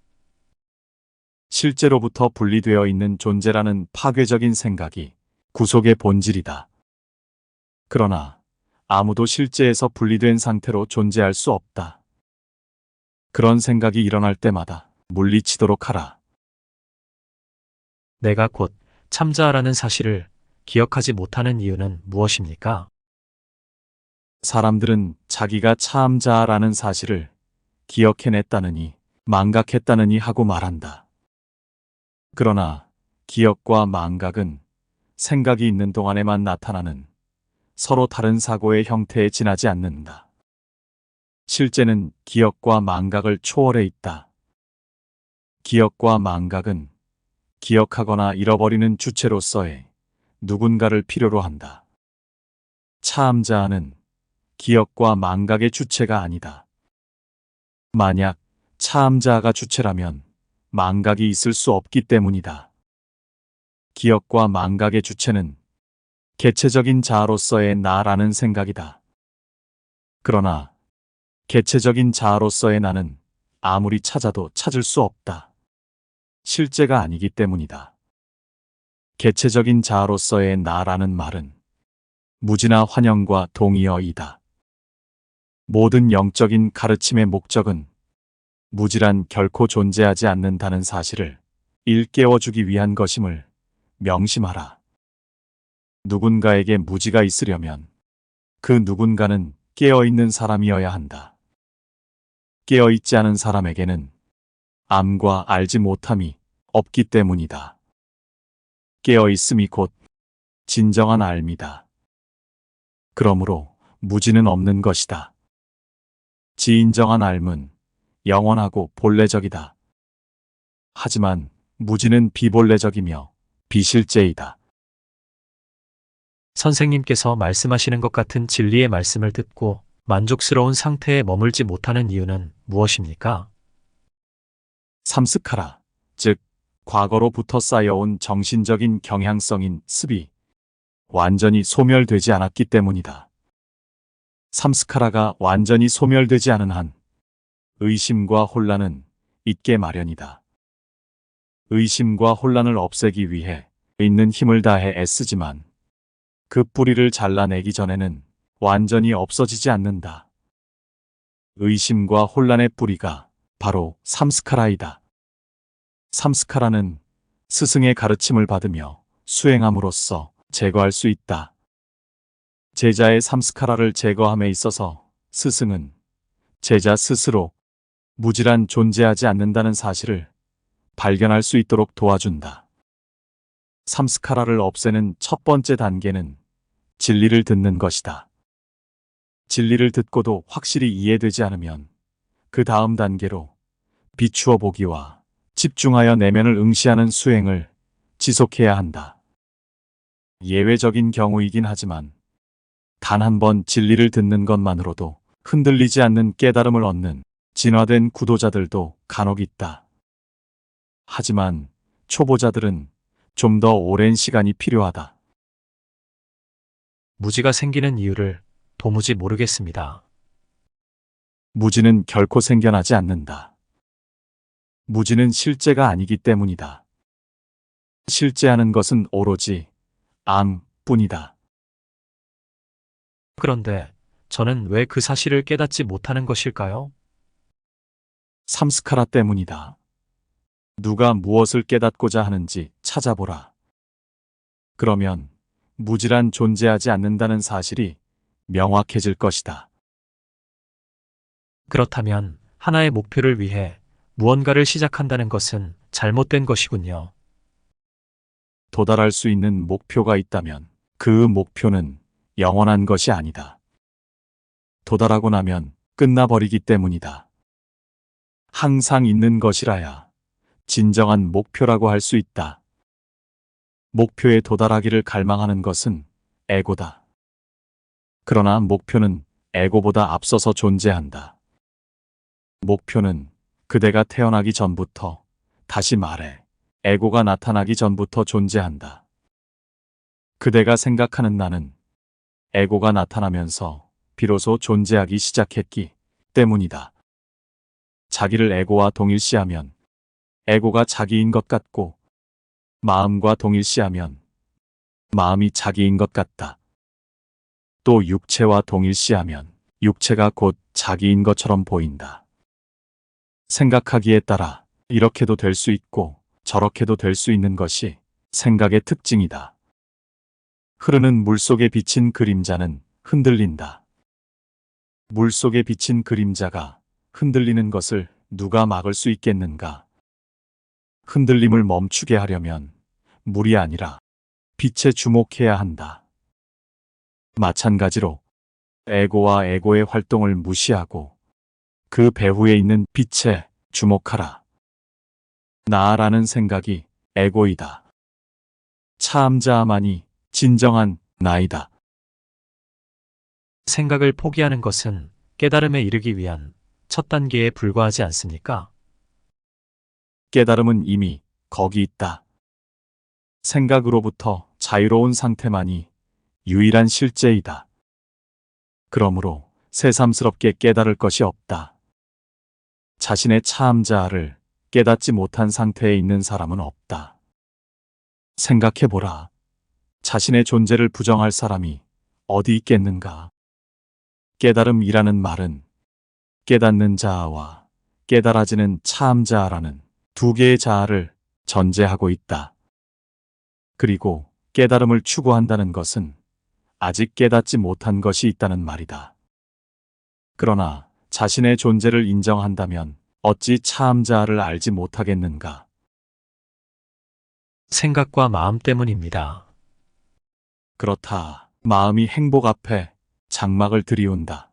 실제로부터 분리되어 있는 존재라는 파괴적인 생각이 구속의 본질이다. 그러나 아무도 실제에서 분리된 상태로 존재할 수 없다. 그런 생각이 일어날 때마다 물리치도록 하라. 내가 곧 참자아라는 사실을 기억하지 못하는 이유는 무엇입니까? 사람들은 자기가 참자아라는 사실을 기억해냈다느니 망각했다느니 하고 말한다. 그러나 기억과 망각은 생각이 있는 동안에만 나타나는 서로 다른 사고의 형태에 지나지 않는다. 실제는 기억과 망각을 초월해 있다. 기억과 망각은 기억하거나 잃어버리는 주체로서의 누군가를 필요로 한다. 참자아는 기억과 망각의 주체가 아니다. 만약 참자아가 주체라면 망각이 있을 수 없기 때문이다. 기억과 망각의 주체는 개체적인 자아로서의 나라는 생각이다. 그러나 개체적인 자아로서의 나는 아무리 찾아도 찾을 수 없다. 실제가 아니기 때문이다. 개체적인 자아로서의 나라는 말은 무지나 환영과 동의어이다. 모든 영적인 가르침의 목적은 무지란 결코 존재하지 않는다는 사실을 일깨워주기 위한 것임을 명심하라. 누군가에게 무지가 있으려면 그 누군가는 깨어있는 사람이어야 한다. 깨어있지 않은 사람에게는 암과 알지 못함이 없기 때문이다. 깨어있음이 곧 진정한 알미다. 그러므로 무지는 없는 것이다. 진정한 알은 영원하고 본래적이다. 하지만 무지는 비본래적이며 비실제이다. 선생님께서 말씀하시는 것 같은 진리의 말씀을 듣고 만족스러운 상태에 머물지 못하는 이유는 무엇입니까? 삼스카라, 즉 과거로부터 쌓여온 정신적인 경향성인 습이 완전히 소멸되지 않았기 때문이다. 삼스카라가 완전히 소멸되지 않은 한 의심과 혼란은 있게 마련이다. 의심과 혼란을 없애기 위해 있는 힘을 다해 애쓰지만 그 뿌리를 잘라내기 전에는 완전히 없어지지 않는다. 의심과 혼란의 뿌리가 바로 삼스카라이다. 삼스카라는 스승의 가르침을 받으며 수행함으로써 제거할 수 있다. 제자의 삼스카라를 제거함에 있어서 스승은 제자 스스로 무지란 존재하지 않는다는 사실을 발견할 수 있도록 도와준다. 삼스카라를 없애는 첫 번째 단계는 진리를 듣는 것이다. 진리를 듣고도 확실히 이해되지 않으면 그 다음 단계로 비추어 보기와 집중하여 내면을 응시하는 수행을 지속해야 한다. 예외적인 경우이긴 하지만 단 한 번 진리를 듣는 것만으로도 흔들리지 않는 깨달음을 얻는 진화된 구도자들도 간혹 있다. 하지만 초보자들은 좀 더 오랜 시간이 필요하다. 무지가 생기는 이유를 도무지 모르겠습니다. 무지는 결코 생겨나지 않는다. 무지는 실제가 아니기 때문이다. 실제하는 것은 오로지 암뿐이다. 그런데 저는 왜 그 사실을 깨닫지 못하는 것일까요? 삼스카라 때문이다. 누가 무엇을 깨닫고자 하는지 찾아보라. 그러면 무지란 존재하지 않는다는 사실이 명확해질 것이다. 그렇다면 하나의 목표를 위해 무언가를 시작한다는 것은 잘못된 것이군요. 도달할 수 있는 목표가 있다면 그 목표는 영원한 것이 아니다. 도달하고 나면 끝나버리기 때문이다. 항상 있는 것이라야 진정한 목표라고 할 수 있다. 목표에 도달하기를 갈망하는 것은 에고다. 그러나 목표는 에고보다 앞서서 존재한다. 목표는 그대가 태어나기 전부터, 다시 말해 에고가 나타나기 전부터 존재한다. 그대가 생각하는 나는 에고가 나타나면서 비로소 존재하기 시작했기 때문이다. 자기를 에고와 동일시하면 에고가 자기인 것 같고, 마음과 동일시하면 마음이 자기인 것 같다. 또 육체와 동일시하면 육체가 곧 자기인 것처럼 보인다. 생각하기에 따라 이렇게도 될 수 있고 저렇게도 될 수 있는 것이 생각의 특징이다. 흐르는 물 속에 비친 그림자는 흔들린다. 물 속에 비친 그림자가 흔들리는 것을 누가 막을 수 있겠는가? 흔들림을 멈추게 하려면 물이 아니라 빛에 주목해야 한다. 마찬가지로 에고와 에고의 활동을 무시하고 그 배후에 있는 빛에 주목하라. 나라는 생각이 에고이다. 참자만이 진정한 나이다. 생각을 포기하는 것은 깨달음에 이르기 위한 첫 단계에 불과하지 않습니까? 깨달음은 이미 거기 있다. 생각으로부터 자유로운 상태만이 유일한 실제이다. 그러므로 새삼스럽게 깨달을 것이 없다. 자신의 차암자아를 깨닫지 못한 상태에 있는 사람은 없다. 생각해보라. 자신의 존재를 부정할 사람이 어디 있겠는가? 깨달음이라는 말은 깨닫는 자아와 깨달아지는 차암자아라는 두 개의 자아를 전제하고 있다. 그리고 깨달음을 추구한다는 것은 아직 깨닫지 못한 것이 있다는 말이다. 그러나 자신의 존재를 인정한다면 어찌 차암자아를 알지 못하겠는가? 생각과 마음 때문입니다. 그렇다. 마음이 행복 앞에 장막을 들이운다.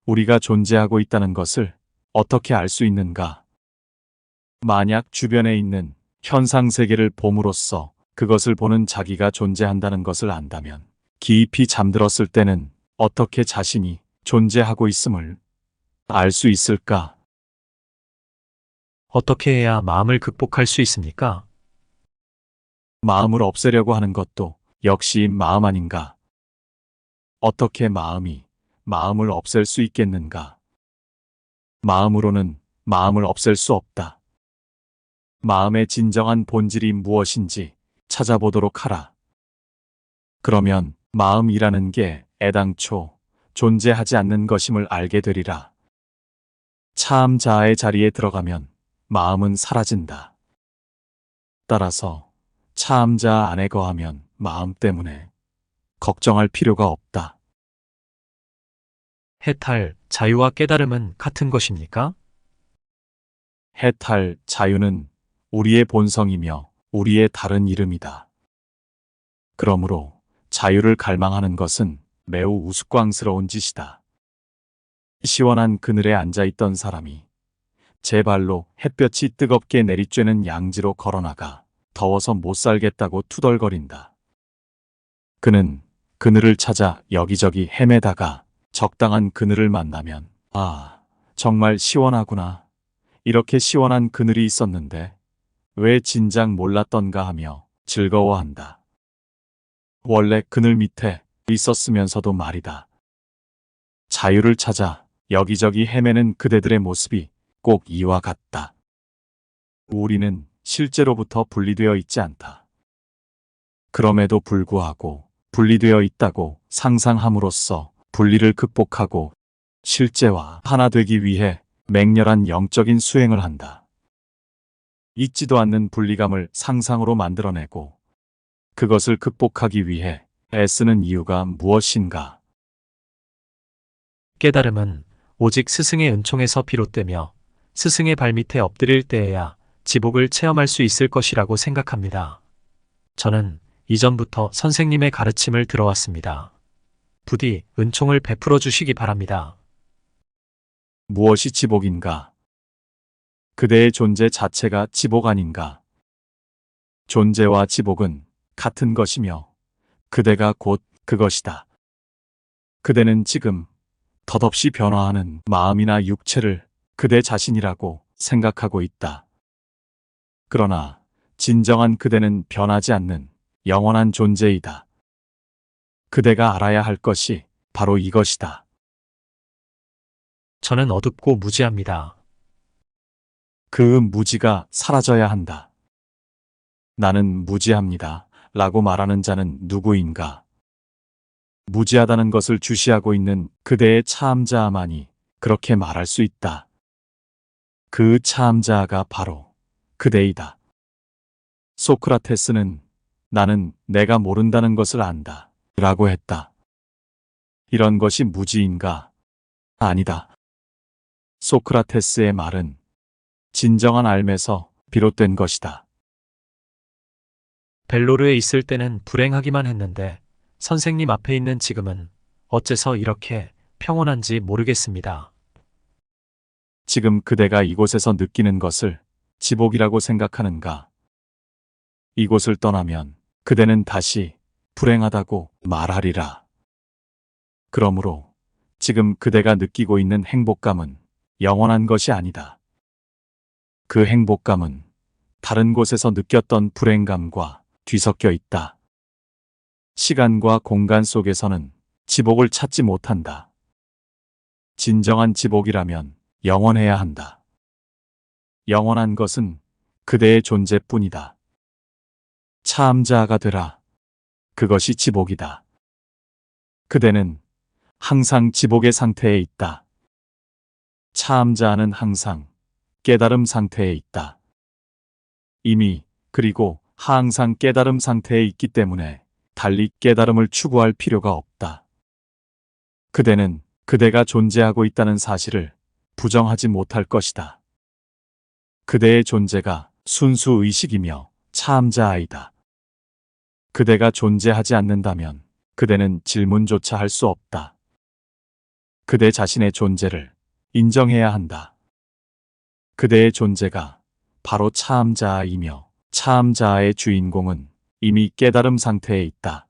우리가 존재하고 있다는 것을 어떻게 알 수 있는가? 만약 주변에 있는 현상 세계를 봄으로써 그것을 보는 자기가 존재한다는 것을 안다면 깊이 잠들었을 때는 어떻게 자신이 존재하고 있음을 알 수 있을까? 어떻게 해야 마음을 극복할 수 있습니까? 마음을 없애려고 하는 것도 역시 마음 아닌가? 어떻게 마음이 마음을 없앨 수 있겠는가? 마음으로는 마음을 없앨 수 없다. 마음의 진정한 본질이 무엇인지 찾아보도록 하라. 그러면 마음이라는 게 애당초 존재하지 않는 것임을 알게 되리라. 차암자아의 자리에 들어가면 마음은 사라진다. 따라서 차암자아 안에 거하면 마음 때문에 걱정할 필요가 없다. 해탈, 자유와 깨달음은 같은 것입니까? 해탈, 자유는 우리의 본성이며 우리의 다른 이름이다. 그러므로 자유를 갈망하는 것은 매우 우스꽝스러운 짓이다. 시원한 그늘에 앉아있던 사람이 제 발로 햇볕이 뜨겁게 내리쬐는 양지로 걸어나가 더워서 못 살겠다고 투덜거린다. 그는 그늘을 찾아 여기저기 헤매다가 적당한 그늘을 만나면 아, 정말 시원하구나. 이렇게 시원한 그늘이 있었는데 왜 진작 몰랐던가 하며 즐거워한다. 원래 그늘 밑에 있었으면서도 말이다. 자유를 찾아 여기저기 헤매는 그대들의 모습이 꼭 이와 같다. 우리는 실제로부터 분리되어 있지 않다. 그럼에도 불구하고 분리되어 있다고 상상함으로써 분리를 극복하고 실제와 하나 되기 위해 맹렬한 영적인 수행을 한다. 있지도 않는 분리감을 상상으로 만들어내고 그것을 극복하기 위해 애쓰는 이유가 무엇인가? 깨달음은 오직 스승의 은총에서 비롯되며 스승의 발밑에 엎드릴 때에야 지복을 체험할 수 있을 것이라고 생각합니다. 저는 이전부터 선생님의 가르침을 들어왔습니다. 부디 은총을 베풀어 주시기 바랍니다. 무엇이 지복인가? 그대의 존재 자체가 지복 아닌가? 존재와 지복은 같은 것이며 그대가 곧 그것이다. 그대는 지금 덧없이 변화하는 마음이나 육체를 그대 자신이라고 생각하고 있다. 그러나 진정한 그대는 변하지 않는 영원한 존재이다. 그대가 알아야 할 것이 바로 이것이다. 저는 어둡고 무지합니다. 그 무지가 사라져야 한다. 나는 무지합니다. 라고 말하는 자는 누구인가? 무지하다는 것을 주시하고 있는 그대의 차암자아만이 그렇게 말할 수 있다. 그 차암자아가 바로 그대이다. 소크라테스는 나는 내가 모른다는 것을 안다. 라고 했다. 이런 것이 무지인가? 아니다. 소크라테스의 말은 진정한 알매서 비롯된 것이다. 벨로르에 있을 때는 불행하기만 했는데 선생님 앞에 있는 지금은 어째서 이렇게 평온한지 모르겠습니다. 지금 그대가 이곳에서 느끼는 것을 지복이라고 생각하는가? 이곳을 떠나면 그대는 다시 불행하다고 말하리라. 그러므로 지금 그대가 느끼고 있는 행복감은 영원한 것이 아니다. 그 행복감은 다른 곳에서 느꼈던 불행감과 뒤섞여 있다. 시간과 공간 속에서는 지복을 찾지 못한다. 진정한 지복이라면 영원해야 한다. 영원한 것은 그대의 존재뿐이다. 차암자아가 되라. 그것이 지복이다. 그대는 항상 지복의 상태에 있다. 차암자아는 항상 깨달음 상태에 있다. 이미 그리고 항상 깨달음 상태에 있기 때문에 달리 깨달음을 추구할 필요가 없다. 그대는 그대가 존재하고 있다는 사실을 부정하지 못할 것이다. 그대의 존재가 순수 의식이며 차암자아이다. 그대가 존재하지 않는다면 그대는 질문조차 할 수 없다. 그대 자신의 존재를 인정해야 한다. 그대의 존재가 바로 차암자아이며 차암자아의 주인공은 이미 깨달음 상태에 있다.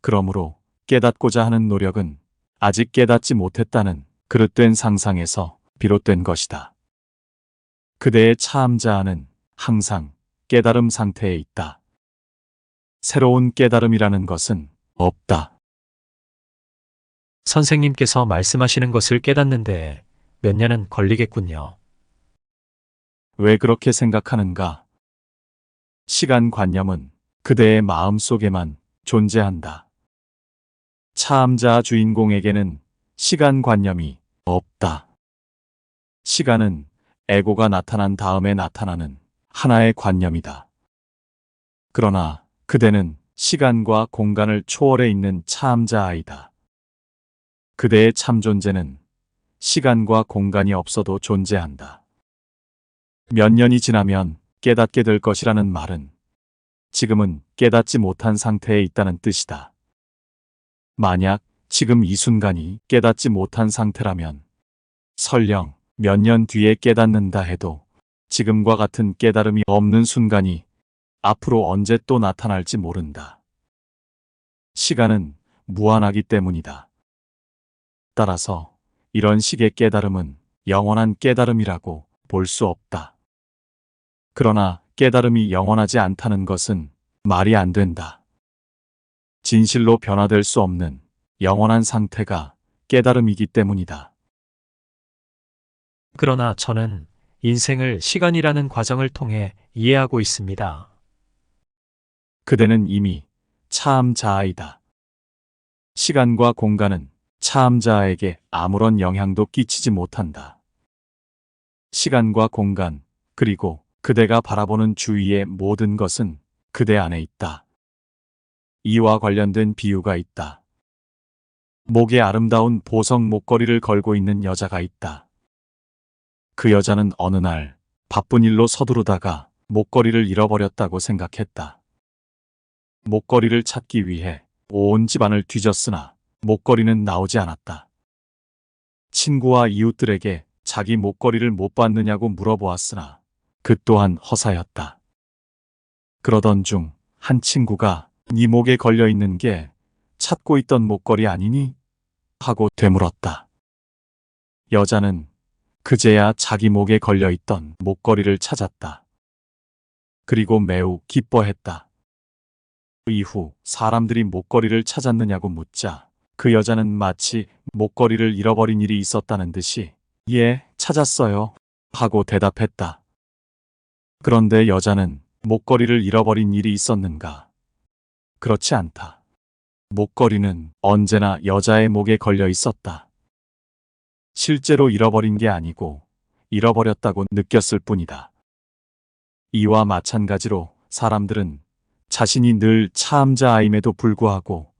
그러므로 깨닫고자 하는 노력은 아직 깨닫지 못했다는 그릇된 상상에서 비롯된 것이다. 그대의 차암자아는 항상 깨달음 상태에 있다. 새로운 깨달음이라는 것은 없다. 선생님께서 말씀하시는 것을 깨닫는데 몇 년은 걸리겠군요. 왜 그렇게 생각하는가? 시간관념은 그대의 마음 속에만 존재한다. 차암자 주인공에게는 시간관념이 없다. 시간은 에고가 나타난 다음에 나타나는 하나의 관념이다. 그러나 그대는 시간과 공간을 초월해 있는 차암자아이다. 그대의 참존재는 시간과 공간이 없어도 존재한다. 몇 년이 지나면 깨닫게 될 것이라는 말은 지금은 깨닫지 못한 상태에 있다는 뜻이다. 만약 지금 이 순간이 깨닫지 못한 상태라면 설령 몇 년 뒤에 깨닫는다 해도 지금과 같은 깨달음이 없는 순간이 앞으로 언제 또 나타날지 모른다. 시간은 무한하기 때문이다. 따라서 이런 식의 깨달음은 영원한 깨달음이라고 볼 수 없다. 그러나 깨달음이 영원하지 않다는 것은 말이 안 된다. 진실로 변화될 수 없는 영원한 상태가 깨달음이기 때문이다. 그러나 저는 인생을 시간이라는 과정을 통해 이해하고 있습니다. 그대는 이미 차암자아이다. 시간과 공간은 차암자아에게 아무런 영향도 끼치지 못한다. 시간과 공간, 그리고 그대가 바라보는 주위의 모든 것은 그대 안에 있다. 이와 관련된 비유가 있다. 목에 아름다운 보석 목걸이를 걸고 있는 여자가 있다. 그 여자는 어느 날 바쁜 일로 서두르다가 목걸이를 잃어버렸다고 생각했다. 목걸이를 찾기 위해 온 집안을 뒤졌으나 목걸이는 나오지 않았다. 친구와 이웃들에게 자기 목걸이를 못 봤느냐고 물어보았으나 그 또한 허사였다. 그러던 중 한 친구가 네 목에 걸려 있는 게 찾고 있던 목걸이 아니니? 하고 되물었다. 여자는 그제야 자기 목에 걸려 있던 목걸이를 찾았다. 그리고 매우 기뻐했다. 이후 사람들이 목걸이를 찾았느냐고 묻자 그 여자는 마치 목걸이를 잃어버린 일이 있었다는 듯이 예, 찾았어요. 하고 대답했다. 그런데 여자는 목걸이를 잃어버린 일이 있었는가? 그렇지 않다. 목걸이는 언제나 여자의 목에 걸려 있었다. 실제로 잃어버린 게 아니고 잃어버렸다고 느꼈을 뿐이다. 이와 마찬가지로 사람들은 자신이 늘 차암자아임에도 불구하고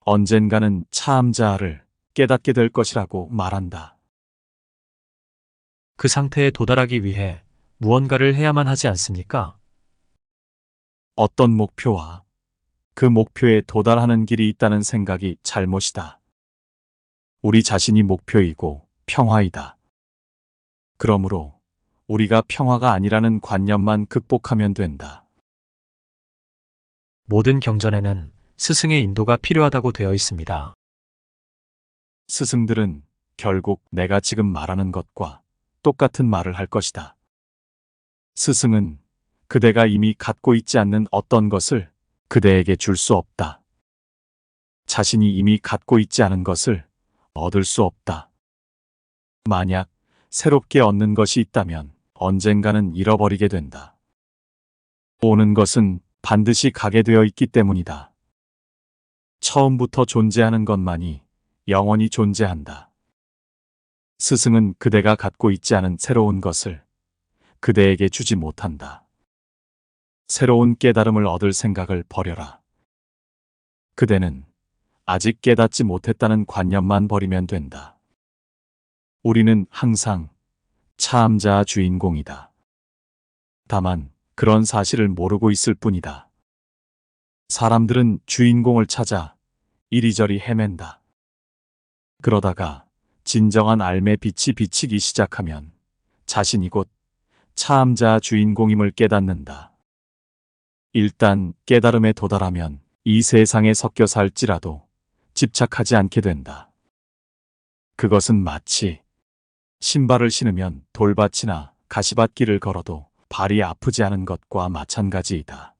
언젠가는 차암자아를 깨닫게 될 것이라고 말한다. 그 상태에 도달하기 위해 무언가를 해야만 하지 않습니까? 어떤 목표와 그 목표에 도달하는 길이 있다는 생각이 잘못이다. 우리 자신이 목표이고 평화이다. 그러므로 우리가 평화가 아니라는 관념만 극복하면 된다. 모든 경전에는 스승의 인도가 필요하다고 되어 있습니다. 스승들은 결국 내가 지금 말하는 것과 똑같은 말을 할 것이다. 스승은 그대가 이미 갖고 있지 않는 어떤 것을 그대에게 줄 수 없다. 자신이 이미 갖고 있지 않은 것을 얻을 수 없다. 만약 새롭게 얻는 것이 있다면 언젠가는 잃어버리게 된다. 오는 것은 반드시 가게 되어 있기 때문이다. 처음부터 존재하는 것만이 영원히 존재한다. 스승은 그대가 갖고 있지 않은 새로운 것을 그대에게 주지 못한다. 새로운 깨달음을 얻을 생각을 버려라. 그대는 아직 깨닫지 못했다는 관념만 버리면 된다. 우리는 항상 차암자 주인공이다. 다만 그런 사실을 모르고 있을 뿐이다. 사람들은 주인공을 찾아 이리저리 헤맨다. 그러다가 진정한 알매 빛이 비치기 시작하면 자신이 곧 차암자 주인공임을 깨닫는다. 일단 깨달음에 도달하면 이 세상에 섞여 살지라도 집착하지 않게 된다. 그것은 마치 신발을 신으면 돌밭이나 가시밭길을 걸어도 발이 아프지 않은 것과 마찬가지이다.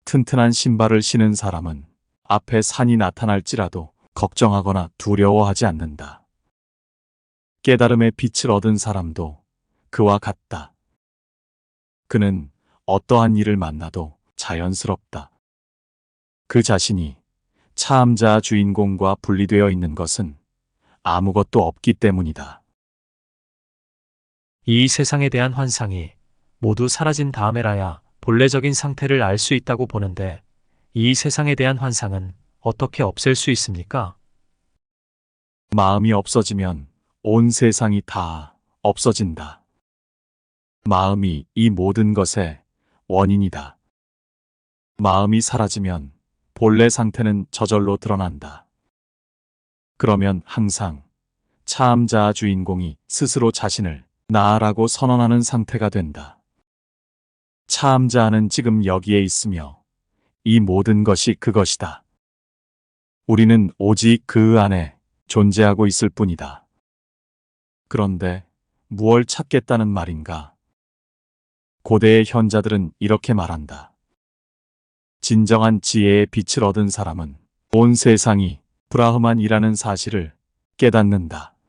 튼튼한 신발을 신은 사람은 앞에 산이 나타날지라도 걱정하거나 두려워하지 않는다. 깨달음의 빛을 얻은 사람도 그와 같다. 그는 어떠한 일을 만나도 자연스럽다. 그 자신이 차암자 주인공과 분리되어 있는 것은 아무것도 없기 때문이다. 이 세상에 대한 환상이 모두 사라진 다음에라야 본래적인 상태를 알 수 있다고 보는데 이 세상에 대한 환상은 어떻게 없앨 수 있습니까? 마음이 없어지면 온 세상이 다 없어진다. 마음이 이 모든 것의 원인이다. 마음이 사라지면 본래 상태는 저절로 드러난다. 그러면 항상 차암자 주인공이 스스로 자신을 나라고 선언하는 상태가 된다. 차암자는 지금 여기에 있으며 이 모든 것이 그것이다. 우리는 오직 그 안에 존재하고 있을 뿐이다. 그런데 무얼 찾겠다는 말인가? 고대의 현자들은 이렇게 말한다. 진정한 지혜의 빛을 얻은 사람은 온 세상이 브라흐만이라는 사실을 깨닫는다.